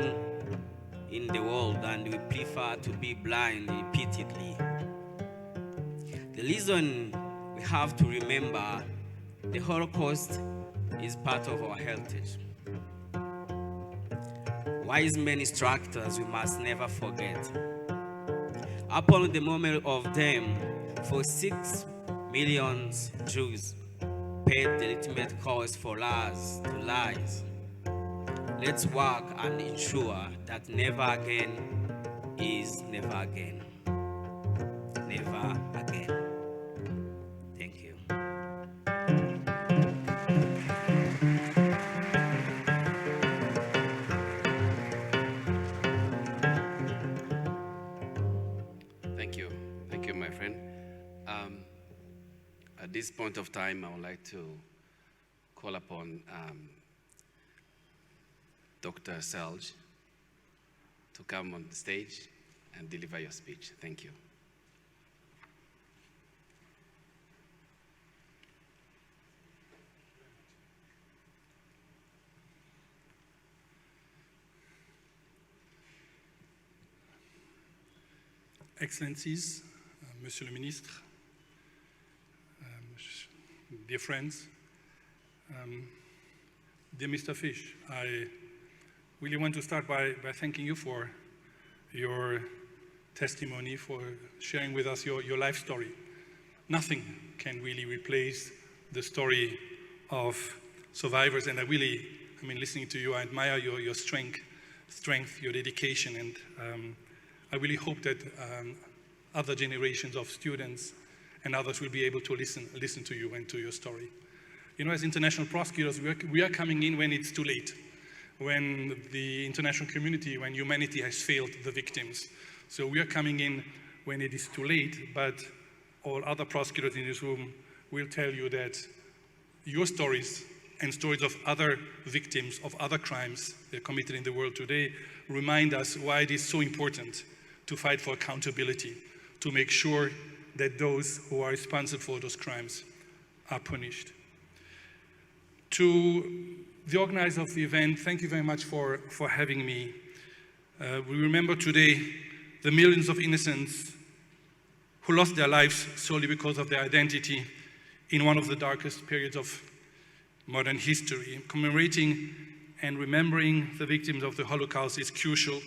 in the world, and we prefer to be blind repeatedly. The reason we have to remember the Holocaust is part of our heritage. Wise men instruct us we must never forget. Upon the moment of them, for 6 million Jews paid the ultimate cost for us to lies. Let's work and ensure that never again is never again. Never again. Thank you.
Thank you. Thank you, my friend. At this point of time, I would like to call upon Dr. Selj to come on the stage and deliver your speech. Thank you.
Excellencies, Monsieur le Ministre, dear friends, dear Mr. Fish, I really want to start by thanking you for your testimony, for sharing with us your life story. Nothing can really replace the story of survivors, and listening to you, I admire your strength, your dedication, and I really hope that other generations of students and others will be able to listen to you and to your story. You know, as international prosecutors, we are coming in when it's too late, when the international community, when humanity has failed the victims. So we are coming in when it is too late, but all other prosecutors in this room will tell you that your stories and stories of other victims of other crimes committed in the world today remind us why it is so important to fight for accountability, to make sure that those who are responsible for those crimes are punished. To the organizer of the event, thank you very much for having me. We remember today the millions of innocents who lost their lives solely because of their identity in one of the darkest periods of modern history. Commemorating and remembering the victims of the Holocaust is crucial,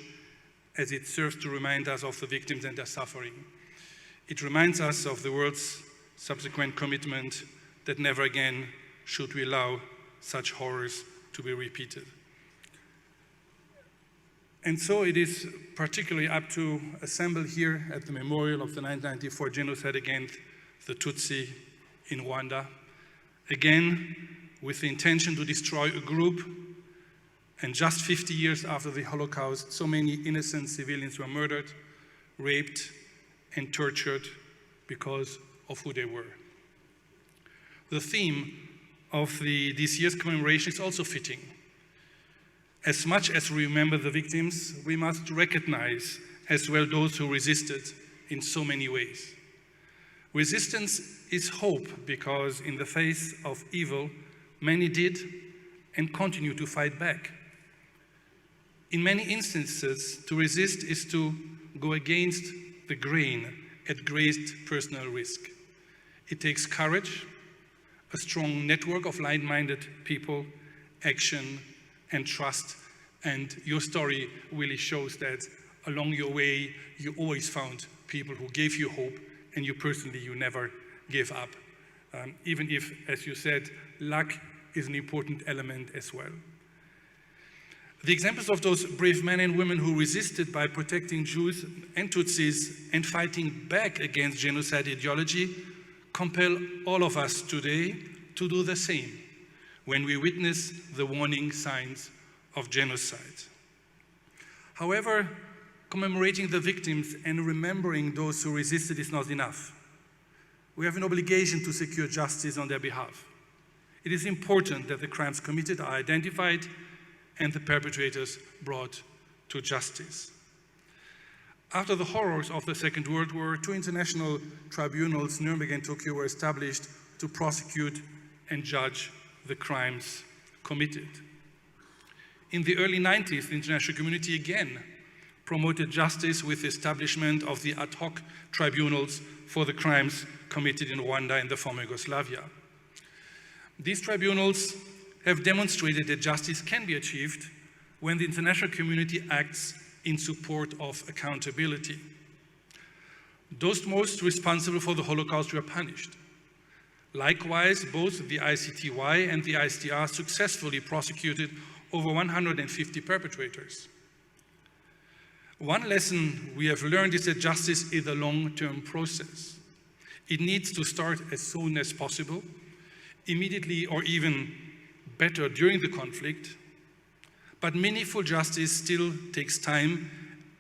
as it serves to remind us of the victims and their suffering. It reminds us of the world's subsequent commitment that never again should we allow such horrors to be repeated. And so it is particularly apt to assemble here at the memorial of the 1994 genocide against the Tutsi in Rwanda, again with the intention to destroy a group. And just 50 years after the Holocaust, so many innocent civilians were murdered, raped, and tortured because of who they were. The theme of this year's commemoration is also fitting. As much as we remember the victims, we must recognize as well those who resisted in so many ways. Resistance is hope, because in the face of evil, many did and continue to fight back. In many instances, to resist is to go against the grain at great personal risk. It takes courage, a strong network of like-minded people, action, and trust. And your story really shows that along your way, you always found people who gave you hope, and you never gave up. Even if, as you said, luck is an important element as well. The examples of those brave men and women who resisted by protecting Jews and Tutsis and fighting back against genocide ideology compel all of us today to do the same when we witness the warning signs of genocide. However, commemorating the victims and remembering those who resisted is not enough. We have an obligation to secure justice on their behalf. It is important that the crimes committed are identified and the perpetrators brought to justice. After the horrors of the Second World War, 2 international tribunals, Nuremberg and Tokyo, were established to prosecute and judge the crimes committed. In the early 90s, the international community again promoted justice with the establishment of the ad hoc tribunals for the crimes committed in Rwanda and the former Yugoslavia. These tribunals have demonstrated that justice can be achieved when the international community acts in support of accountability. Those most responsible for the Holocaust were punished. Likewise, both the ICTY and the ICTR successfully prosecuted over 150 perpetrators. One lesson we have learned is that justice is a long-term process. It needs to start as soon as possible, immediately or even better during the conflict, but meaningful justice still takes time,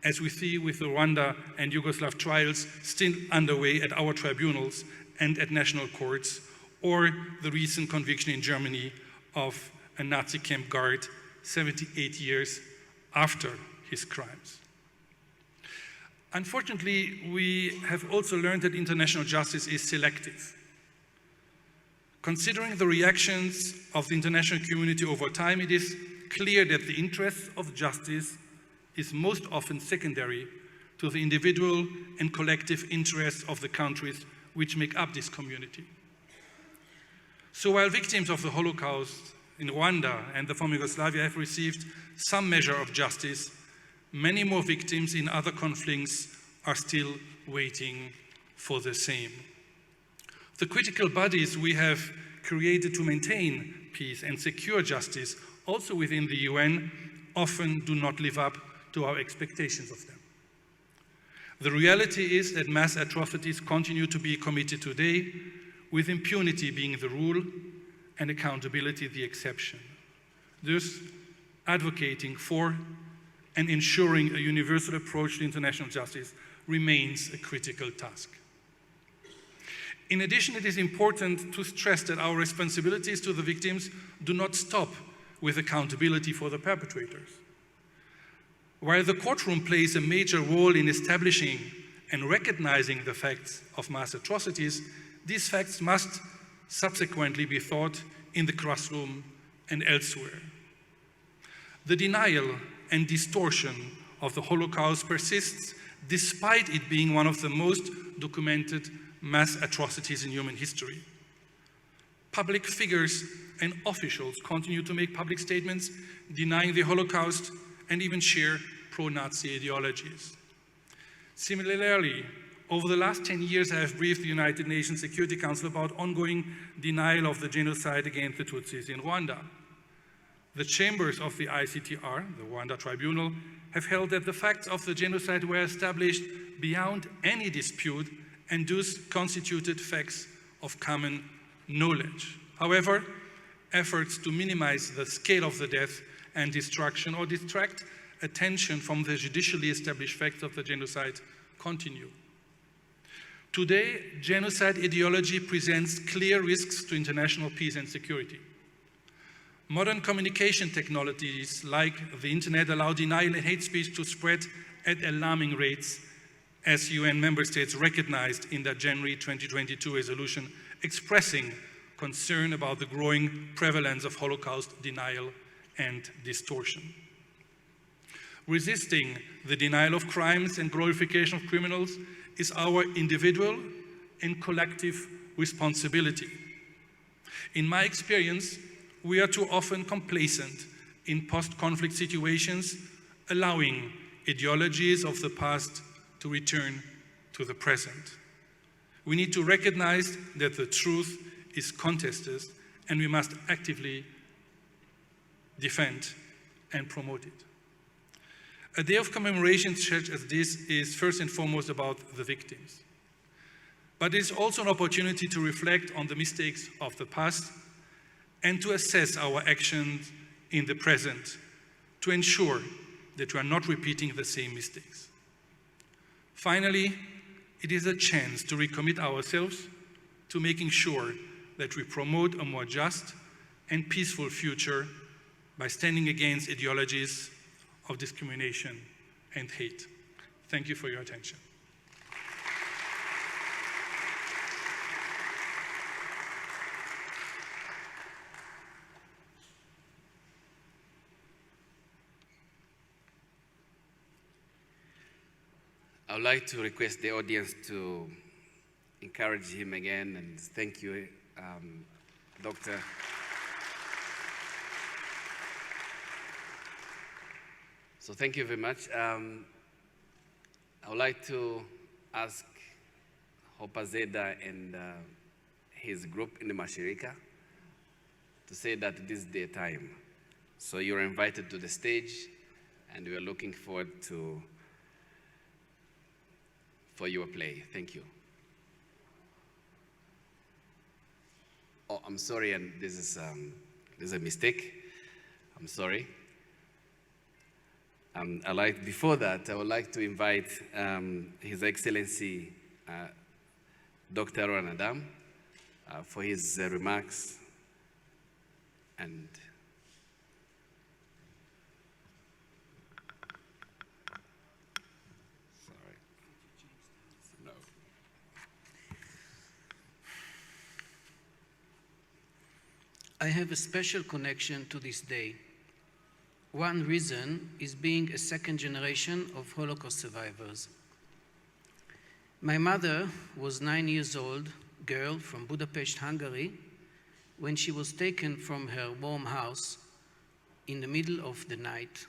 as we see with the Rwanda and Yugoslav trials still underway at our tribunals and at national courts, or the recent conviction in Germany of a Nazi camp guard 78 years after his crimes. Unfortunately, we have also learned that international justice is selective. Considering the reactions of the international community over time, it is clear that the interest of justice is most often secondary to the individual and collective interests of the countries which make up this community. So while victims of the Holocaust in Rwanda and the former Yugoslavia have received some measure of justice, many more victims in other conflicts are still waiting for the same. The critical bodies we have created to maintain peace and secure justice, also within the UN, often do not live up to our expectations of them. The reality is that mass atrocities continue to be committed today, with impunity being the rule and accountability the exception. Thus, advocating for and ensuring a universal approach to international justice remains a critical task. In addition, it is important to stress that our responsibilities to the victims do not stop with accountability for the perpetrators. While the courtroom plays a major role in establishing and recognizing the facts of mass atrocities, these facts must subsequently be taught in the classroom and elsewhere. The denial and distortion of the Holocaust persists despite it being one of the most documented mass atrocities in human history. Public figures and officials continue to make public statements denying the Holocaust and even share pro-Nazi ideologies. Similarly, over the last 10 years, I have briefed the United Nations Security Council about ongoing denial of the genocide against the Tutsis in Rwanda. The chambers of the ICTR, the Rwanda Tribunal, have held that the facts of the genocide were established beyond any dispute and thus constituted facts of common knowledge. However, efforts to minimize the scale of the death and destruction or distract attention from the judicially established facts of the genocide continue. Today, genocide ideology presents clear risks to international peace and security. Modern communication technologies like the internet allow denial and hate speech to spread at alarming rates, as UN member states recognized in their January 2022 resolution expressing concern about the growing prevalence of Holocaust denial and distortion. Resisting the denial of crimes and glorification of criminals is our individual and collective responsibility. In my experience, we are too often complacent in post-conflict situations, allowing ideologies of the past to return to the present. We need to recognize that the truth is contested, and we must actively defend and promote it. A day of commemoration such as this is first and foremost about the victims. But it's also an opportunity to reflect on the mistakes of the past and to assess our actions in the present to ensure that we are not repeating the same mistakes. Finally, it is a chance to recommit ourselves to making sure that we promote a more just and peaceful future by standing against ideologies of discrimination and hate. Thank you for your attention.
I would like to request the audience to encourage him again, and thank you, Doctor. So thank you very much. I would like to ask Hopazeda and his group in the Mashirika to say that this is their time. So you're invited to the stage, and we are looking forward for your play. Thank you. Oh, I'm sorry, and this is a mistake. I'm sorry. Before that, I would like to invite His Excellency Dr. Ron Adam for his remarks. And sorry, no.
I have a special connection to this day. One reason is being a second generation of Holocaust survivors. My mother was 9 years old girl from Budapest, Hungary, when she was taken from her warm house in the middle of the night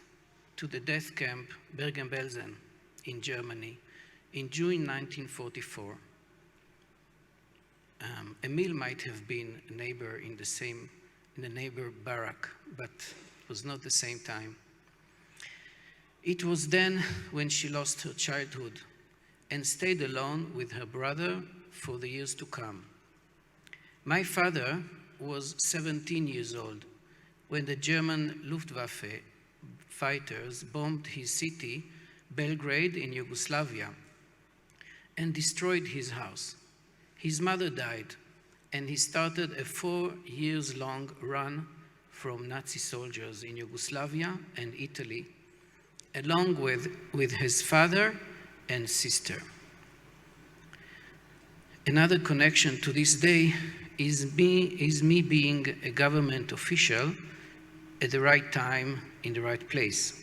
to the death camp Bergen-Belsen in Germany in June 1944. Emil might have been a neighbor in the neighbor barrack, but it was not the same time. It was then when she lost her childhood and stayed alone with her brother for the years to come. My father was 17 years old when the German Luftwaffe fighters bombed his city, Belgrade in Yugoslavia, and destroyed his house. His mother died, and he started a 4-year-long run from Nazi soldiers in Yugoslavia and Italy, along with his father and sister. Another connection to this day is me being a government official at the right time, in the right place.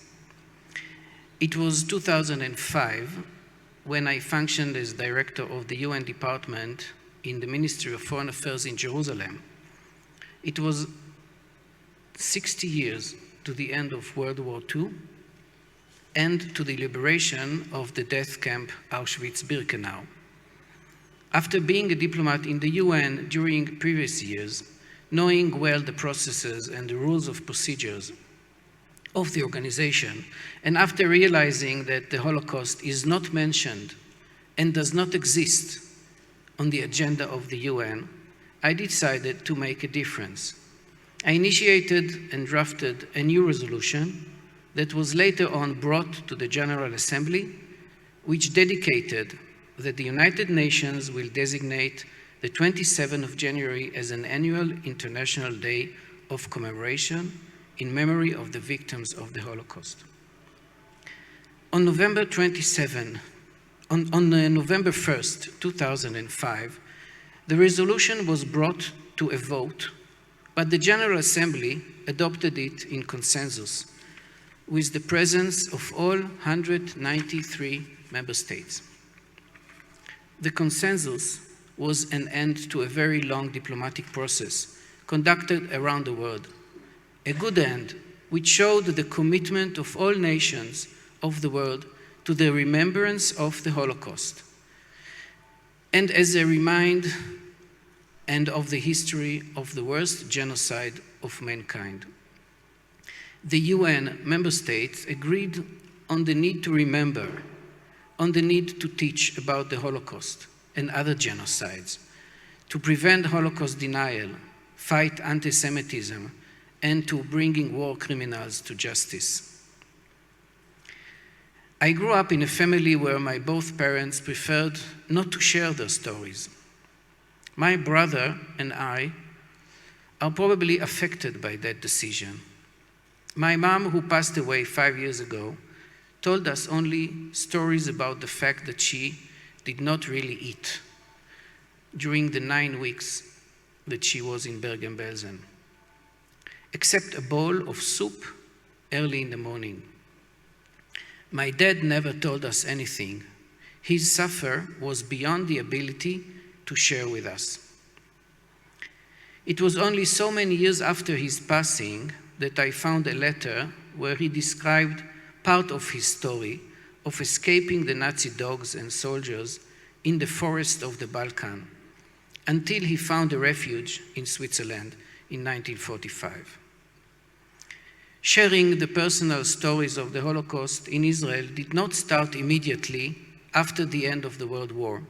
It was 2005 when I functioned as director of the UN department in the Ministry of Foreign Affairs in Jerusalem. It was 60 years to the end of World War II and to the liberation of the death camp Auschwitz-Birkenau. After being a diplomat in the UN during previous years, knowing well the processes and the rules of procedures of the organization, and after realizing that the Holocaust is not mentioned and does not exist on the agenda of the UN, I decided to make a difference. I initiated and drafted a new resolution that was later on brought to the General Assembly, which dedicated that the United Nations will designate the 27th of January as an annual International Day of commemoration in memory of the victims of the Holocaust. On November 1st, 2005, the resolution was brought to a vote, but the General Assembly adopted it in consensus with the presence of all 193 member states. The consensus was an end to a very long diplomatic process conducted around the world. A good end, which showed the commitment of all nations of the world to the remembrance of the Holocaust, and as a reminder and of the history of the worst genocide of mankind. the UN member states agreed on the need to remember, on the need to teach about the Holocaust and other genocides, to prevent Holocaust denial, fight anti-Semitism, and to bringing war criminals to justice. I grew up in a family where my both parents preferred not to share their stories. My brother and I are probably affected by that decision. My mom, who passed away 5 years ago, told us only stories about the fact that she did not really eat during the 9 weeks that she was in Bergen-Belsen, except a bowl of soup early in the morning. My dad never told us anything. His suffer was beyond the ability to share with us. It was only so many years after his passing that I found a letter where he described part of his story of escaping the Nazi dogs and soldiers in the forest of the Balkan until he found a refuge in Switzerland in 1945. Sharing the personal stories of the Holocaust in Israel did not start immediately after the end of the World War.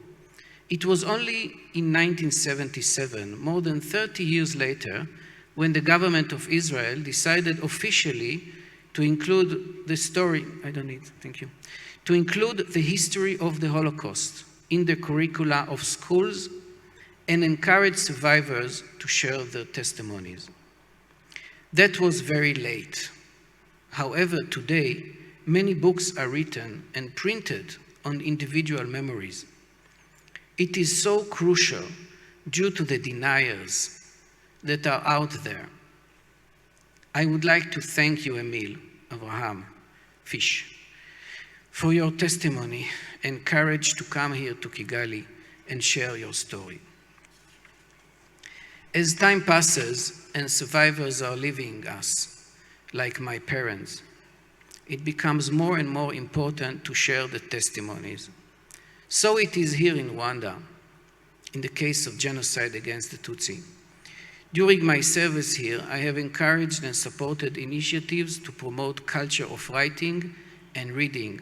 It was only in 1977, more than 30 years later, when the government of Israel decided officially to include the story, to include the history of the Holocaust in the curricula of schools and encourage survivors to share their testimonies. That was very late. However, today, many books are written and printed on individual memories. It is so crucial due to the deniers that are out there. I would like to thank you, Emil, Abraham, Fish, for your testimony and courage to come here to Kigali and share your story. As time passes and survivors are leaving us, like my parents, it becomes more and more important to share the testimonies. So it is here in Rwanda, in the case of genocide against the Tutsi. During my service here, I have encouraged and supported initiatives to promote culture of writing and reading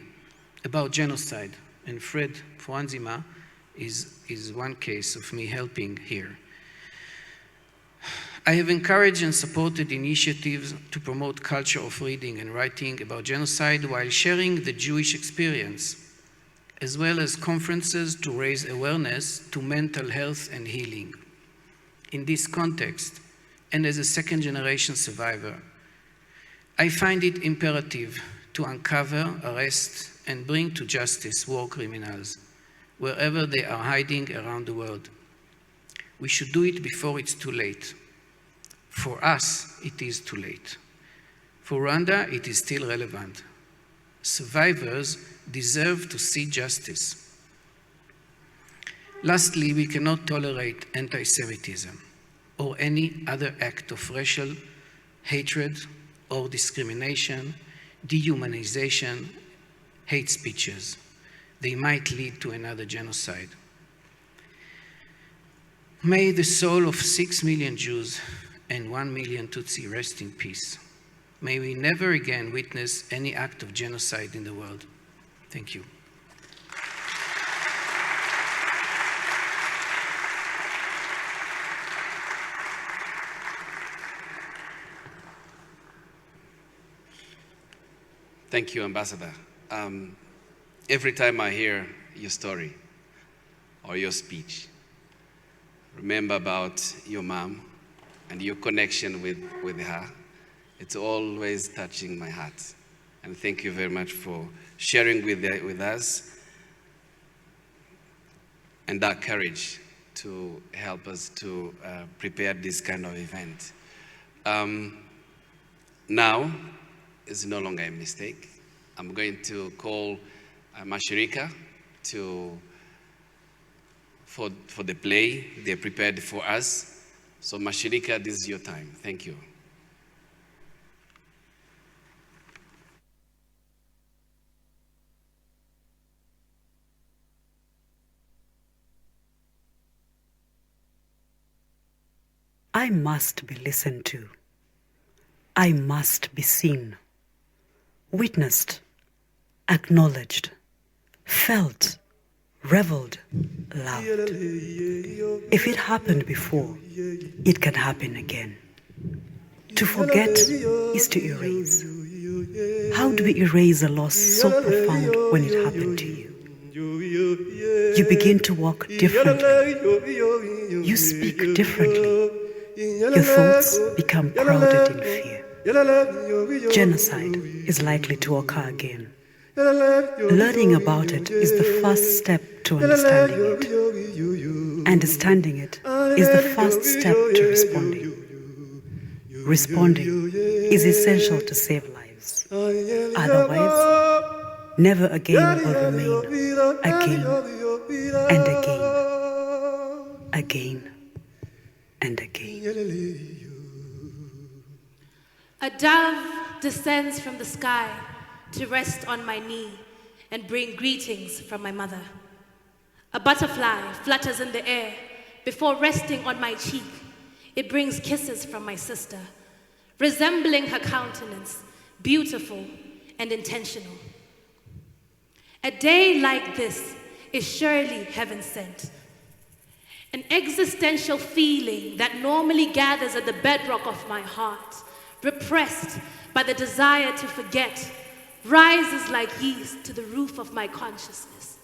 about genocide, and Fred Franzima is one case of me helping here. I have encouraged and supported initiatives to promote culture of reading and writing about genocide while sharing the Jewish experience, as well as conferences to raise awareness to mental health and healing. In this context, and as a second-generation survivor, I find it imperative to uncover, arrest, and bring to justice war criminals wherever they are hiding around the world. We should do it before it's too late. For us, it is too late. For Rwanda, it is still relevant. Survivors deserve to see justice. Lastly, we cannot tolerate anti-Semitism or any other act of racial hatred or discrimination, dehumanization, hate speeches. They might lead to another genocide. May the soul of 6 million Jews and 1 million Tutsi rest in peace. May we never again witness any act of genocide in the world. Thank you.
Thank you, Ambassador. Every time I hear your story or your speech, remember about your mom and your connection with her. It's always touching my heart. And thank you very much for sharing with us and that courage to help us to prepare this kind of event. Now, it's no longer a mistake. I'm going to call Mashirika for the play they prepared for us. So Mashirika, this is your time. Thank you.
I must be listened to. I must be seen, witnessed, acknowledged, felt, reveled, loved. If it happened before, it can happen again. To forget is to erase. How do we erase a loss so profound when it happened to you? You begin to walk differently. You speak differently. Your thoughts become crowded in fear. Genocide is likely to occur again. Learning about it is the first step to understanding it. Understanding it is the first step to responding. Responding is essential to save lives. Otherwise, never again will remain again and again, again and again.
A dove descends from the sky to rest on my knee and bring greetings from my mother. A butterfly flutters in the air before resting on my cheek. It brings kisses from my sister, resembling her countenance, beautiful and intentional. A day like this is surely heaven sent. An existential feeling that normally gathers at the bedrock of my heart, repressed by the desire to forget, rises like yeast to the roof of my consciousness.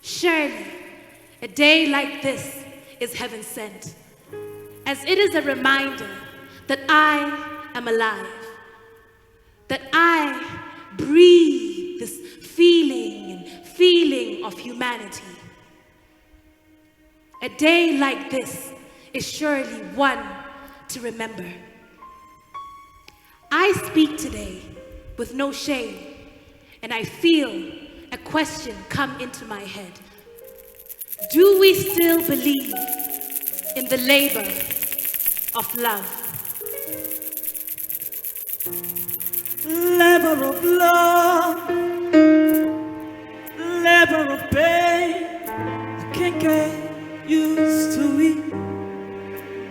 Surely, a day like this is heaven sent, as it is a reminder that I am alive, that I breathe this feeling of humanity. A day like this is surely one to remember. I speak today with no shame, and I feel a question come into my head. Do we still believe in the labor of love?
Labor of love, labor of pain, I can't get used to it.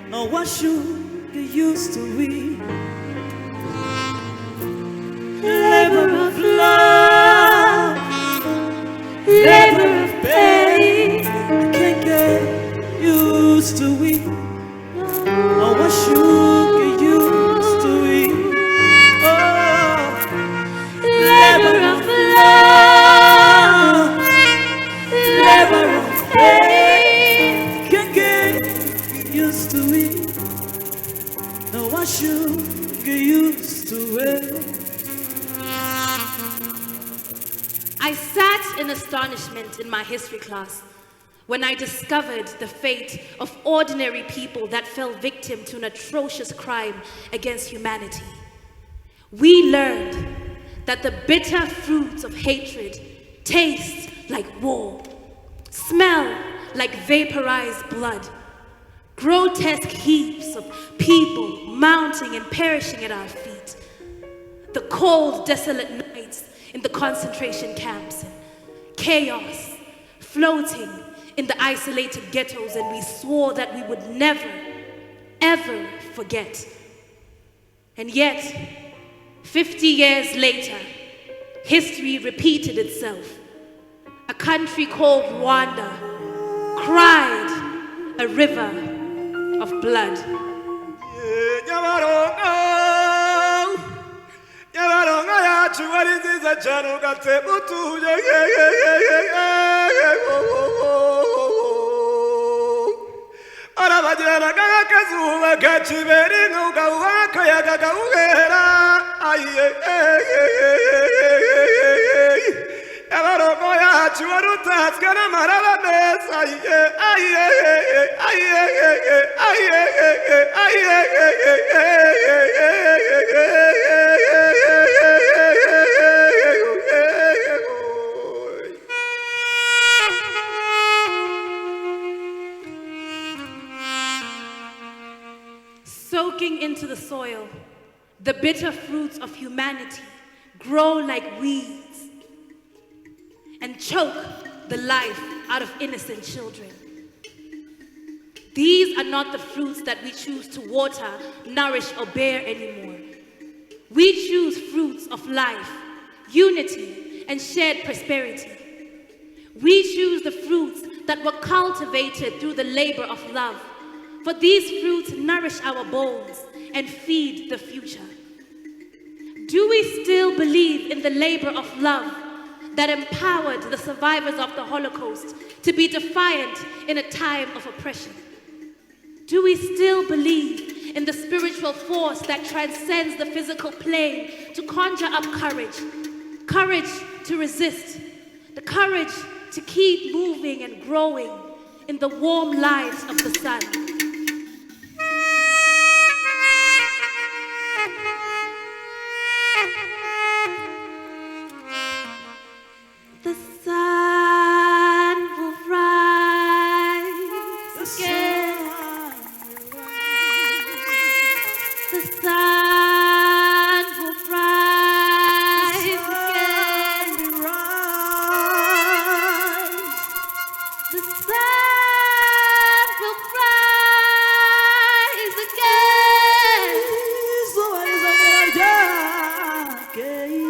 No one should get used to it. Labor of love, labor of pain, I can't get used to it. No one should get used to it. Labor of love, labor of pain, can't get used to it. No, I should get used to it.
I sat in astonishment in my history class when I discovered the fate of ordinary people that fell victim to an atrocious crime against humanity. We learned that the bitter fruits of hatred taste like war, smell like vaporized blood, grotesque heaps of people mounting and perishing at our feet, the cold, desolate nights in the concentration camps, and chaos floating in the isolated ghettos, and we swore that we would never, ever forget. And yet, 50 years later, history repeated itself. A country called Rwanda cried a river of blood. Soaking into the soil, the bitter fruits of humanity grow like weeds and choke the life out of innocent children. These are not the fruits that we choose to water, nourish, or bear anymore. We choose fruits of life, unity, and shared prosperity. We choose the fruits that were cultivated through the labor of love, for these fruits nourish our bones and feed the future. Do we still believe in the labor of love that empowered the survivors of the Holocaust to be defiant in a time of oppression? Do we still believe in the spiritual force that transcends the physical plane to conjure up courage? Courage to resist, the courage to keep moving and growing in the warm light of the sun. The sun will rise again. The sun will rise again. The sun will rise again.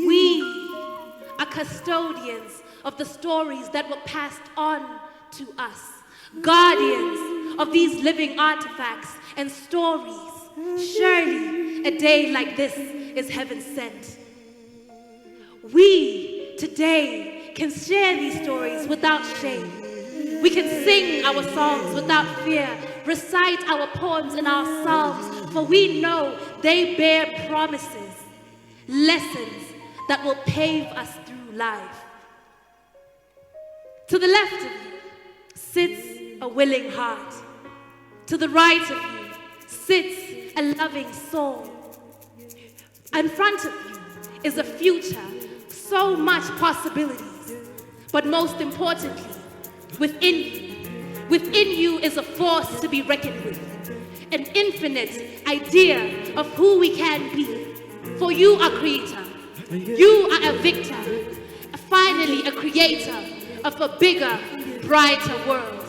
We are custodians of the stories that were passed on to us, guardians of these living artifacts and stories. Surely a day like this is heaven sent. We today can share these stories without shame. We can sing our songs without fear, recite our poems and our psalms, for we know they bear promises, lessons that will pave us through life. To the left of you sits a willing heart. To the right of you sits a loving soul. In front of you is a future, so much possibilities. But most importantly, within you is a force to be reckoned with, an infinite idea of who we can be. For you are creator, you are a victor, finally a creator of a bigger, brighter world.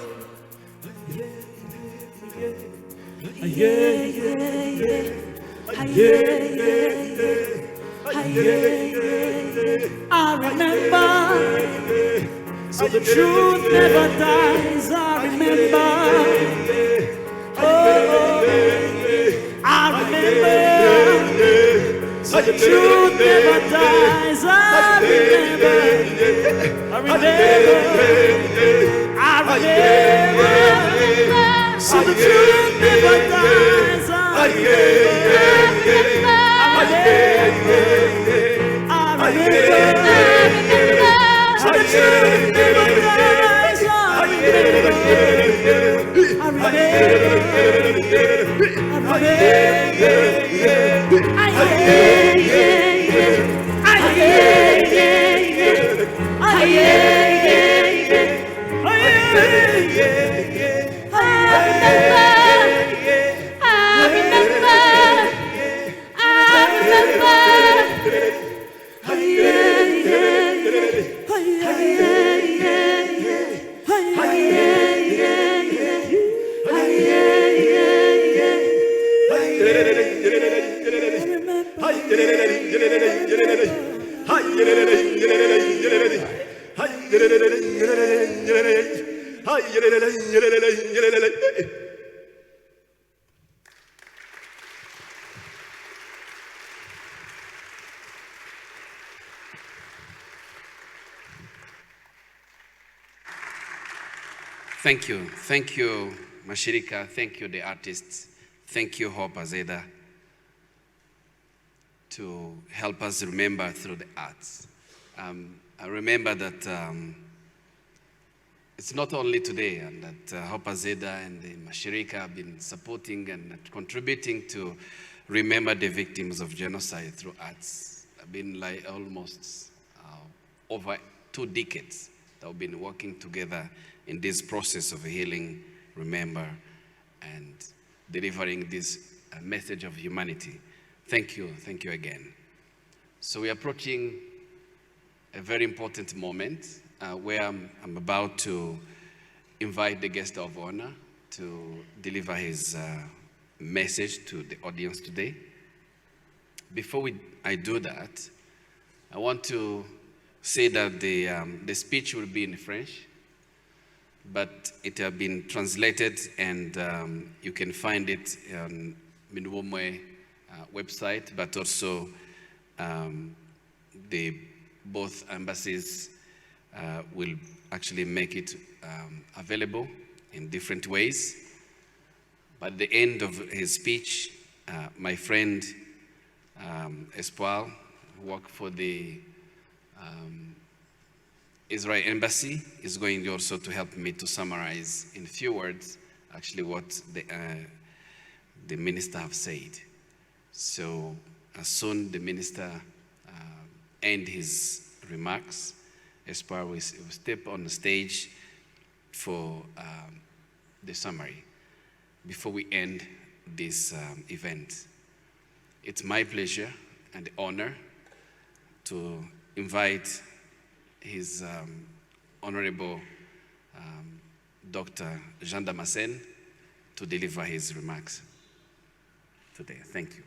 I remember, so the truth never dies. I remember, I remember, so the truth never dies. I remember, so the truth never dies. I remember, so the truth never dies.
Thank you, Mashirika. Thank you, the artists. Thank you, Hope Azeda, to help us remember through the arts. I remember that it's not only today, and that Hope Azeda and the Mashirika have been supporting and contributing to remember the victims of genocide through arts. I've been like almost over 2 decades that we've been working together in this process of healing, remember, and delivering this message of humanity. Thank you again. So we're approaching a very important moment where I'm about to invite the guest of honor, to deliver his message to the audience today. Before I do that, I want to say that the speech will be in French, but it has been translated, and you can find it on Minwomwe website, but also both embassies will actually make it available in different ways. By the end of his speech, my friend Espoir, who works for the Israel Embassy, is going also to help me to summarize in a few words actually what the minister have said. So as soon the minister end his remarks, Espoir will step on the stage for the summary before we end this event. It's my pleasure and honor to invite his Honorable Dr. Jean Damascene to deliver his remarks today. Thank you.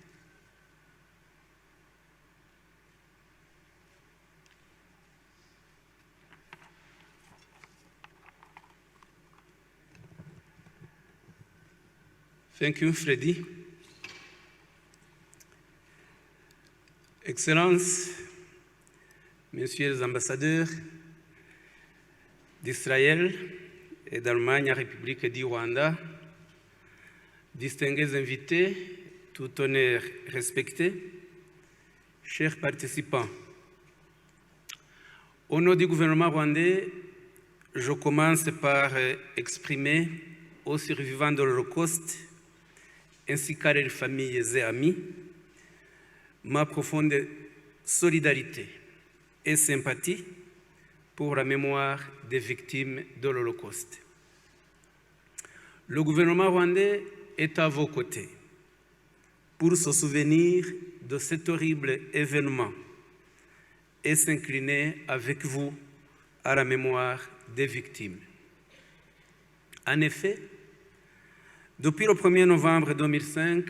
Thank you, Freddy. Excellences, Messieurs les ambassadeurs d'Israël et d'Allemagne en République du Rwanda, distingués invités, tout honneur respecté, chers participants, au nom du gouvernement rwandais, je commence par exprimer aux survivants de l'Holocauste ainsi qu'à leurs familles et amis ma profonde solidarité et sympathie pour la mémoire des victimes de l'Holocauste. Le gouvernement rwandais est à vos côtés pour se souvenir de cet horrible événement et s'incliner avec vous à la mémoire des victimes. En effet, depuis le 1er novembre 2005,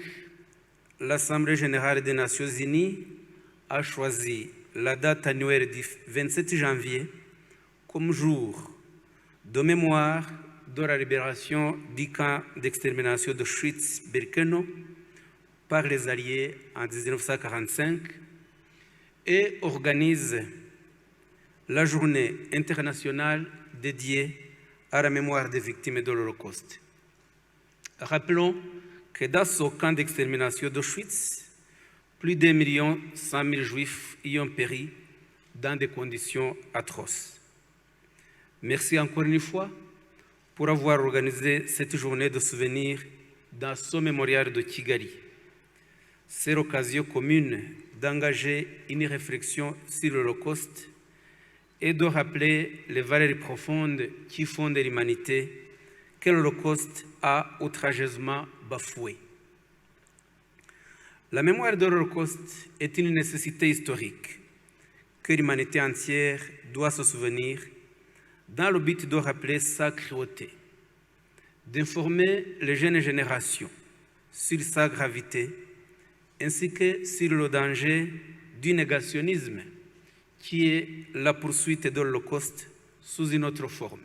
l'Assemblée générale des Nations unies a choisi la date annuelle du 27 janvier comme jour de mémoire de la libération du camp d'extermination d'Auschwitz-Birkenau par les Alliés en 1945 et organise la journée internationale dédiée à la mémoire des victimes de l'Holocauste. Rappelons que dans ce camp d'extermination d'Auschwitz, plus d'1 100 000 Juifs y ont péri dans des conditions atroces. Merci encore une fois pour avoir organisé cette journée de souvenir dans ce mémorial de Kigali. C'est l'occasion commune d'engager une réflexion sur l'Holocauste et de rappeler les valeurs profondes qui fondent l'humanité que l'Holocauste a outrageusement bafouées. La mémoire de l'Holocauste est une nécessité historique que l'humanité entière doit se souvenir dans le but de rappeler sa cruauté, d'informer les jeunes générations sur sa gravité ainsi que sur le danger du négationnisme qui est la poursuite de l'Holocauste sous une autre forme.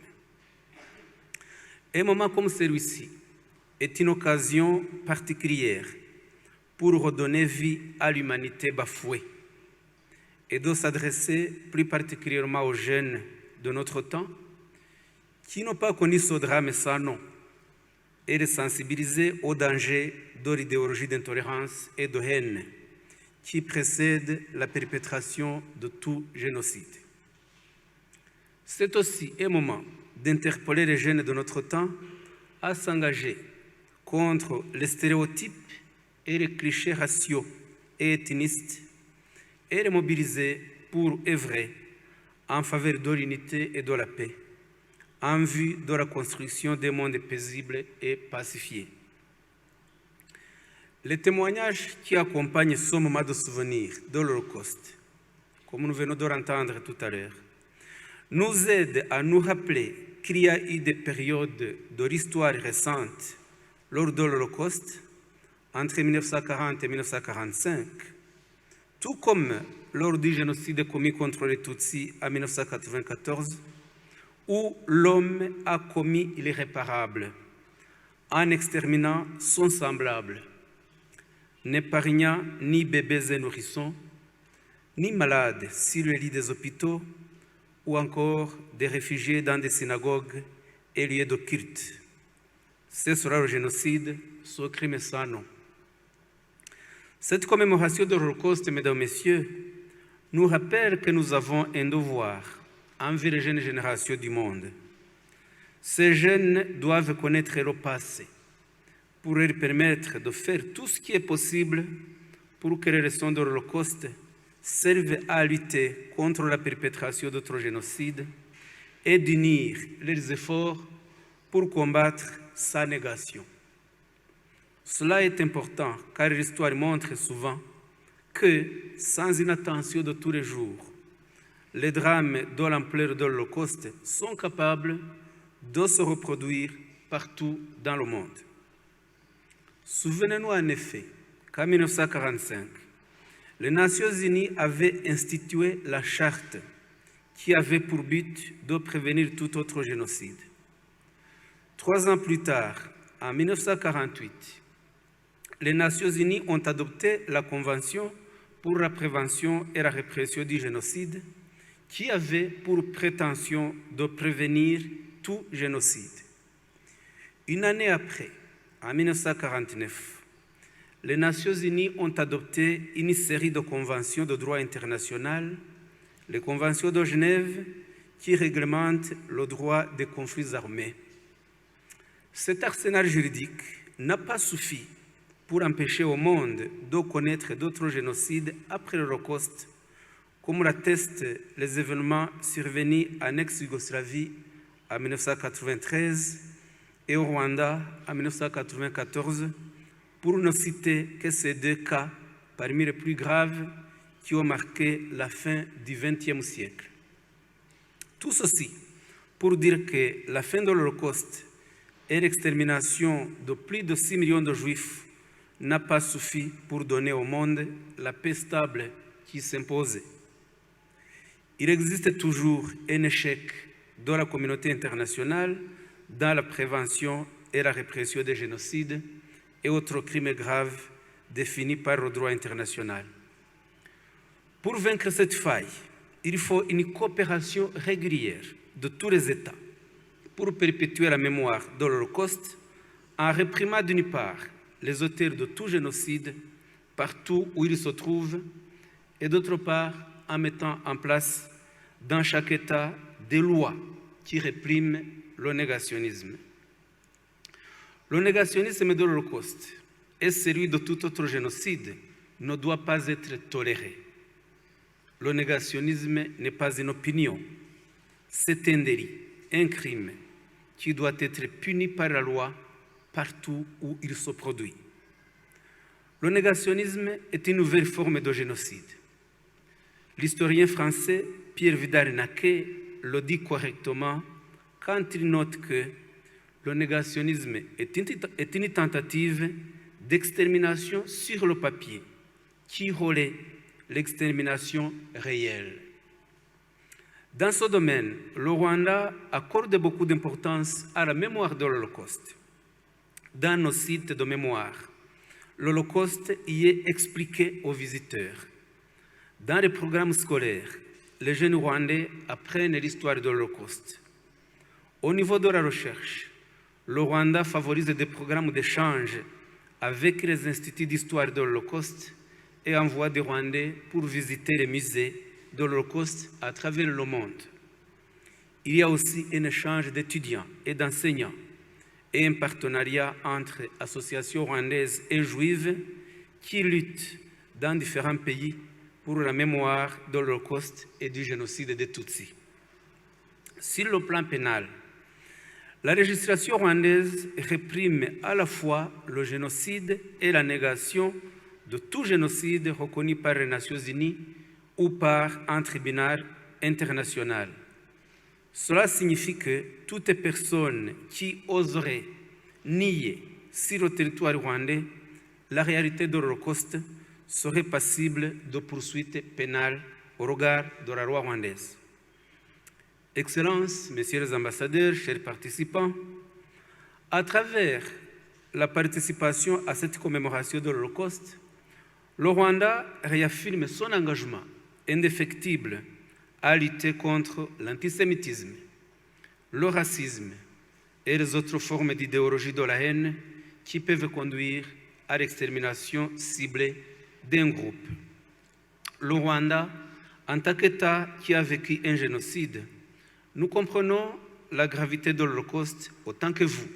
Un moment comme celui-ci est une occasion particulière pour redonner vie à l'humanité bafouée et de s'adresser plus particulièrement aux jeunes de notre temps qui n'ont pas connu ce drame sans nom et de sensibiliser au danger de l'idéologie d'intolérance et de haine qui précède la perpétration de tout génocide. C'est aussi un moment d'interpeller les jeunes de notre temps à s'engager contre les stéréotypes et les clichés raciaux et ethnistes et les mobiliser pour œuvrer en faveur de l'unité et de la paix, en vue de la construction d'un monde paisible et pacifié. Les témoignages qui accompagnent ce moment de souvenir de l'Holocauste, comme nous venons de l'entendre tout à l'heure, nous aident à nous rappeler qu'il y a eu des périodes de l'histoire récente lors de l'Holocauste, entre 1940 et 1945, tout comme lors du génocide commis contre les Tutsis en 1994, où l'homme a commis l'irréparable en exterminant son semblable, n'épargnant ni bébés et nourrissons, ni malades sur les lits des hôpitaux, ou encore des réfugiés dans des synagogues et lieux de culte. Ce sera le génocide, ce crime sans nom. Cette commémoration de l'Holocauste, mesdames et messieurs, nous rappelle que nous avons un devoir envers les jeunes générations du monde. Ces jeunes doivent connaître le passé pour leur permettre de faire tout ce qui est possible pour que les leçons de l'Holocauste servent à lutter contre la perpétration d'autres génocides et d'unir leurs efforts pour combattre sa négation. Cela est important car l'histoire montre souvent que, sans une attention de tous les jours, les drames de l'ampleur de l'Holocauste sont capables de se reproduire partout dans le monde. Souvenez-nous en effet qu'en 1945, les Nations Unies avaient institué la charte qui avait pour but de prévenir tout autre génocide. 3 ans plus tard, en 1948, les Nations Unies ont adopté la Convention pour la prévention et la répression du génocide qui avait pour prétention de prévenir tout génocide. Une année après, en 1949, les Nations Unies ont adopté une série de conventions de droit international, les conventions de Genève, qui réglementent le droit des conflits armés. Cet arsenal juridique n'a pas suffi pour empêcher au monde de connaître d'autres génocides après l'Holocauste, comme l'attestent les événements survenus en ex-Yougoslavie en 1993 et au Rwanda en 1994, pour ne citer que ces 2 cas parmi les plus graves qui ont marqué la fin du XXe siècle. Tout ceci pour dire que la fin de l'Holocauste et l'extermination de plus de 6 millions de Juifs n'a pas suffi pour donner au monde la paix stable qui s'imposait. Il existe toujours un échec de la communauté internationale dans la prévention et la répression des génocides et autres crimes graves définis par le droit international. Pour vaincre cette faille, il faut une coopération régulière de tous les États pour perpétuer la mémoire de l'Holocauste en réprimant d'une part les auteurs de tout génocide partout où ils se trouvent et d'autre part en mettant en place dans chaque État des lois qui répriment le négationnisme. Le négationnisme de l'Holocauste et celui de tout autre génocide ne doit pas être toléré. Le négationnisme n'est pas une opinion, c'est un délit, un crime qui doit être puni par la loi partout où il se produit. Le négationnisme est une nouvelle forme de génocide. L'historien français Pierre Vidal-Naquet le dit correctement quand il note que le négationnisme est une tentative d'extermination sur le papier qui relaie l'extermination réelle. Dans ce domaine, le Rwanda accorde beaucoup d'importance à la mémoire de l'Holocauste. Dans nos sites de mémoire, l'Holocauste y est expliqué aux visiteurs. Dans les programmes scolaires, les jeunes Rwandais apprennent l'histoire de l'Holocauste. Au niveau de la recherche, le Rwanda favorise des programmes d'échange avec les instituts d'histoire de l'Holocauste et envoie des Rwandais pour visiter les musées de l'Holocauste à travers le monde. Il y a aussi un échange d'étudiants et d'enseignants et un partenariat entre associations rwandaises et juives qui luttent dans différents pays pour la mémoire de l'Holocauste et du génocide des Tutsis. Sur le plan pénal, la législation rwandaise réprime à la fois le génocide et la négation de tout génocide reconnu par les Nations Unies ou par un tribunal international. Cela signifie que toute personne qui oserait nier sur le territoire rwandais la réalité de l'Holocauste serait passible de poursuites pénales au regard de la loi rwandaise. Excellences, messieurs les ambassadeurs, chers participants, à travers la participation à cette commémoration de l'Holocauste, le Rwanda réaffirme son engagement indéfectible à lutter contre l'antisémitisme, le racisme et les autres formes d'idéologie de la haine qui peuvent conduire à l'extermination ciblée d'un groupe. Le Rwanda, en tant qu'État qui a vécu un génocide, nous comprenons la gravité de l'Holocauste autant que vous.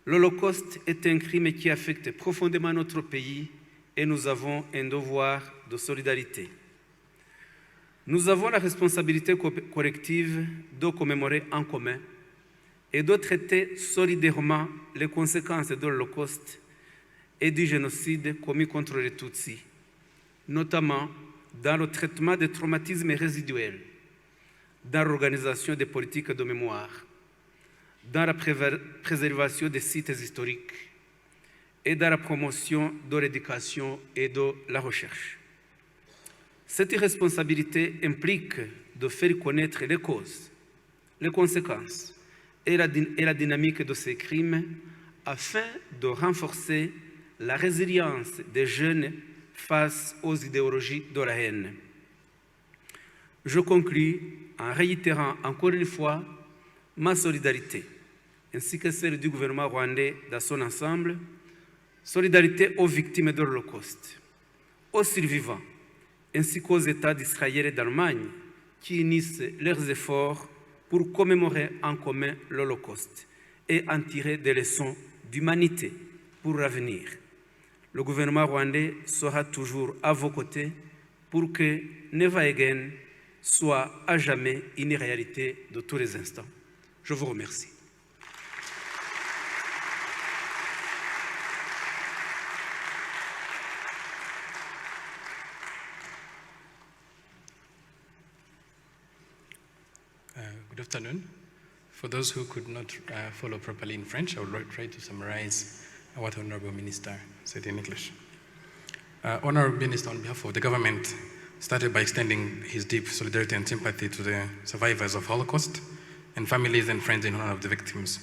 L'Holocauste est un crime qui affecte profondément notre pays et nous avons un devoir de solidarité. Nous avons la responsabilité collective de commémorer en commun et de traiter solidairement les conséquences de l'Holocauste et du génocide commis contre les Tutsis, notamment dans le traitement des traumatismes résiduels, dans l'organisation des politiques de mémoire, dans la préservation des sites historiques et dans la promotion de l'éducation et de la recherche. Cette responsabilité implique de faire connaître les causes, les conséquences et la dynamique de ces crimes afin de renforcer la résilience des jeunes face aux idéologies de la haine. Je conclus en réitérant encore une fois ma solidarité, ainsi que celle du gouvernement rwandais dans son ensemble, solidarité aux victimes de l'Holocauste, aux survivants, ainsi qu'aux États d'Israël et d'Allemagne qui unissent leurs efforts pour commémorer en commun l'Holocauste et en tirer des leçons d'humanité pour l'avenir. Le gouvernement rwandais sera toujours à vos côtés pour que Never Again soit à jamais une réalité de tous les instants. Je vous remercie.
Good afternoon. For those who could not follow properly in French, I will try to summarize what Honorable Minister said in English. Honorable Minister, on behalf of the government, started by extending his deep solidarity and sympathy to the survivors of Holocaust and families and friends in honor of the victims.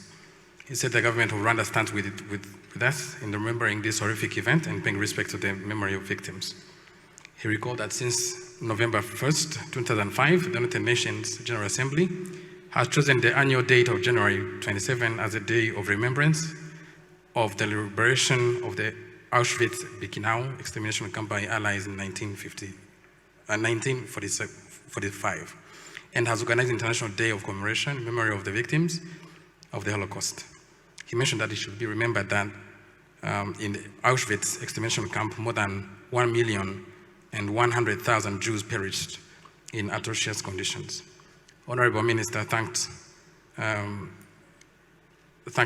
He said the government of Rwanda stands with us in remembering this horrific event and paying respect to the memory of victims. He recalled that since November 1st, 2005, the United Nations General Assembly has chosen the annual date of January 27 as a day of remembrance of the liberation of the Auschwitz-Birkenau extermination camp by Allies in 1945, and has organized International Day of Commemoration in memory of the victims of the Holocaust. He mentioned that it should be remembered that in the Auschwitz extermination camp, more than 1,100,000 Jews perished in atrocious conditions. Honorable Minister thanked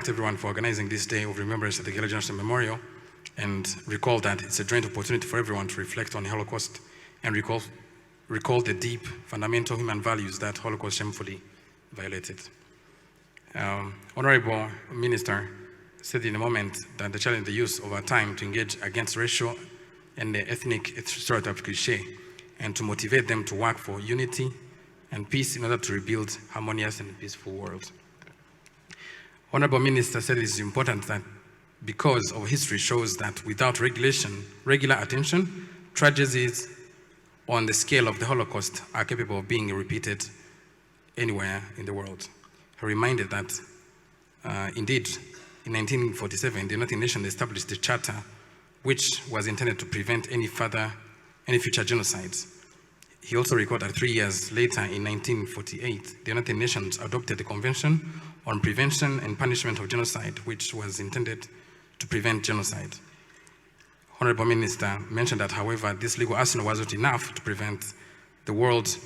everyone for organizing this day of remembrance at the Kigali Genocide Memorial and recalled that it's a joint opportunity for everyone to reflect on the Holocaust and recall the deep, fundamental human values that Holocaust shamefully violated. Honorable Minister said in a moment that the challenge the youth over time to engage against racial and the ethnic stereotype cliché and to motivate them to work for unity and peace in order to rebuild harmonious and peaceful world. Honorable Minister said it is important that because of history shows that without regular attention, tragedies on the scale of the Holocaust are capable of being repeated anywhere in the world. He reminded that, indeed, in 1947, the United Nations established the Charter, which was intended to prevent any future genocides. He also recalled that 3 years later, in 1948, the United Nations adopted the Convention on Prevention and Punishment of Genocide, which was intended to prevent genocide. Honorable Minister mentioned that, however, this legal arsenal wasn't enough to prevent the world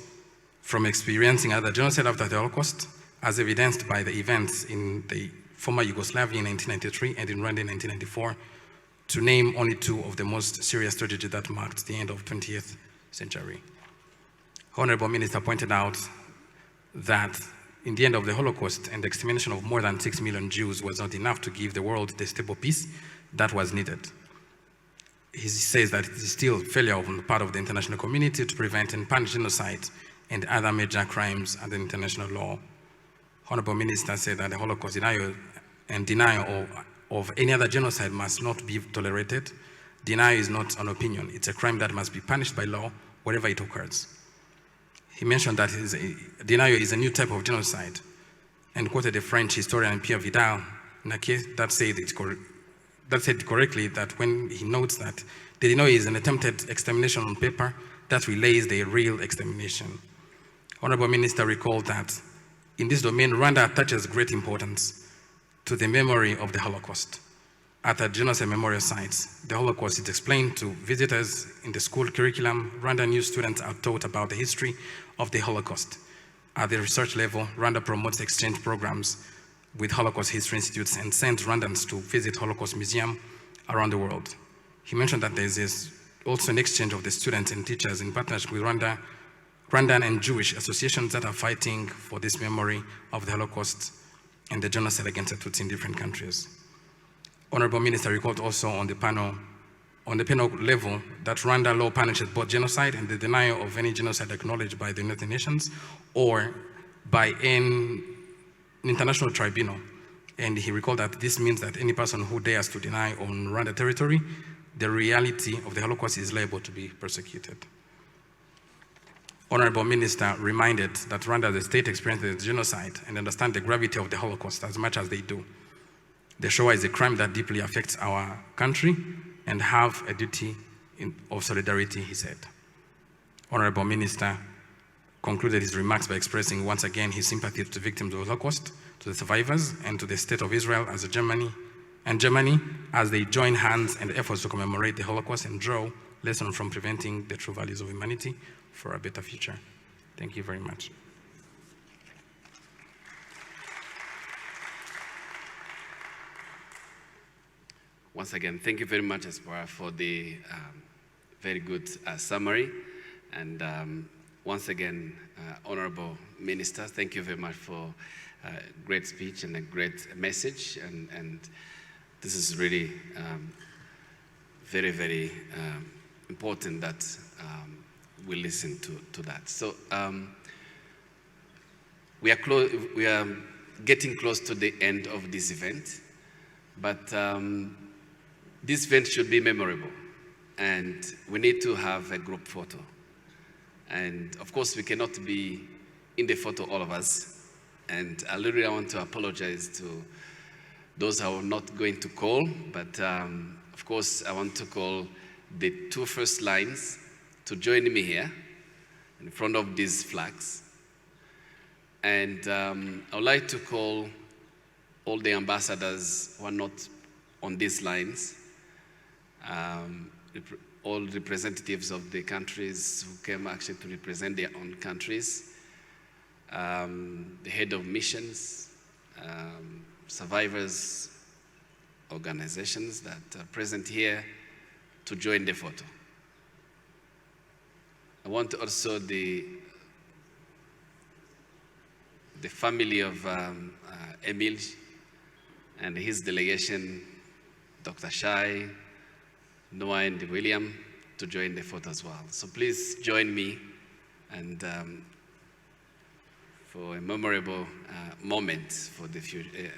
from experiencing another genocide after the Holocaust, as evidenced by the events in the former Yugoslavia in 1993 and in Rwanda in 1994, to name only two of the most serious tragedies that marked the end of the 20th century. Honorable Minister pointed out that in the end of the Holocaust and the extermination of more than 6 million Jews was not enough to give the world the stable peace that was needed. He says that it is still failure on the part of the international community to prevent and punish genocide and other major crimes under international law. Honorable Minister said that the Holocaust denial of any other genocide must not be tolerated. Denial is not an opinion. It's a crime that must be punished by law wherever it occurs. He mentioned that denial is a new type of genocide and quoted the French historian Pierre Vidal-Naquet that said correctly that when he notes that the denial is an attempted extermination on paper that relays the real extermination. Honorable Minister recalled that in this domain, Rwanda attaches great importance to the memory of the Holocaust. At the genocide memorial sites, the Holocaust is explained to visitors in the school curriculum. Rwandan new students are taught about the history of the Holocaust. At the research level, Rwanda promotes exchange programs with Holocaust history institutes and sends Rwandans to visit Holocaust museums around the world. He mentioned that there is also an exchange of the students and teachers in partnership with Rwandan and Jewish associations that are fighting for this memory of the Holocaust and the genocide against the Tutsi in different countries. Honorable Minister recalled also on the penal level that Rwanda law punishes both genocide and the denial of any genocide acknowledged by the United Nations or by an international tribunal. And he recalled that this means that any person who dares to deny on Rwanda territory the reality of the Holocaust is liable to be persecuted. Honorable Minister reminded that Rwanda as a state experiences genocide and understands the gravity of the Holocaust as much as they do. The Shoah is a crime that deeply affects our country and have a duty of solidarity, he said. Honorable Minister concluded his remarks by expressing once again his sympathy to the victims of the Holocaust, to the survivors, and to the State of Israel as Germany as they join hands in the efforts to commemorate the Holocaust and draw lessons from preventing the true values of humanity for a better future. Thank you very much.
Once again, thank you very much, Espoir, for the very good summary. And once again, Honorable Minister, thank you very much for a great speech and a great message. And this is really very, very important that we listen to that. So we are getting close to the end of this event, but this event should be memorable, and we need to have a group photo. And of course, we cannot be in the photo, all of us. And I want to apologize to those who are not going to call, but of course, I want to call the two first lines to join me here in front of these flags. And I would like to call all the ambassadors who are not on these lines, all representatives of the countries who came actually to represent their own countries, the head of missions, survivors organizations that are present here to join the photo. I want also the family of Emile and his delegation, Dr. Shai, Noah and William, to join the photo as well. So please join me and for a memorable moment for the future.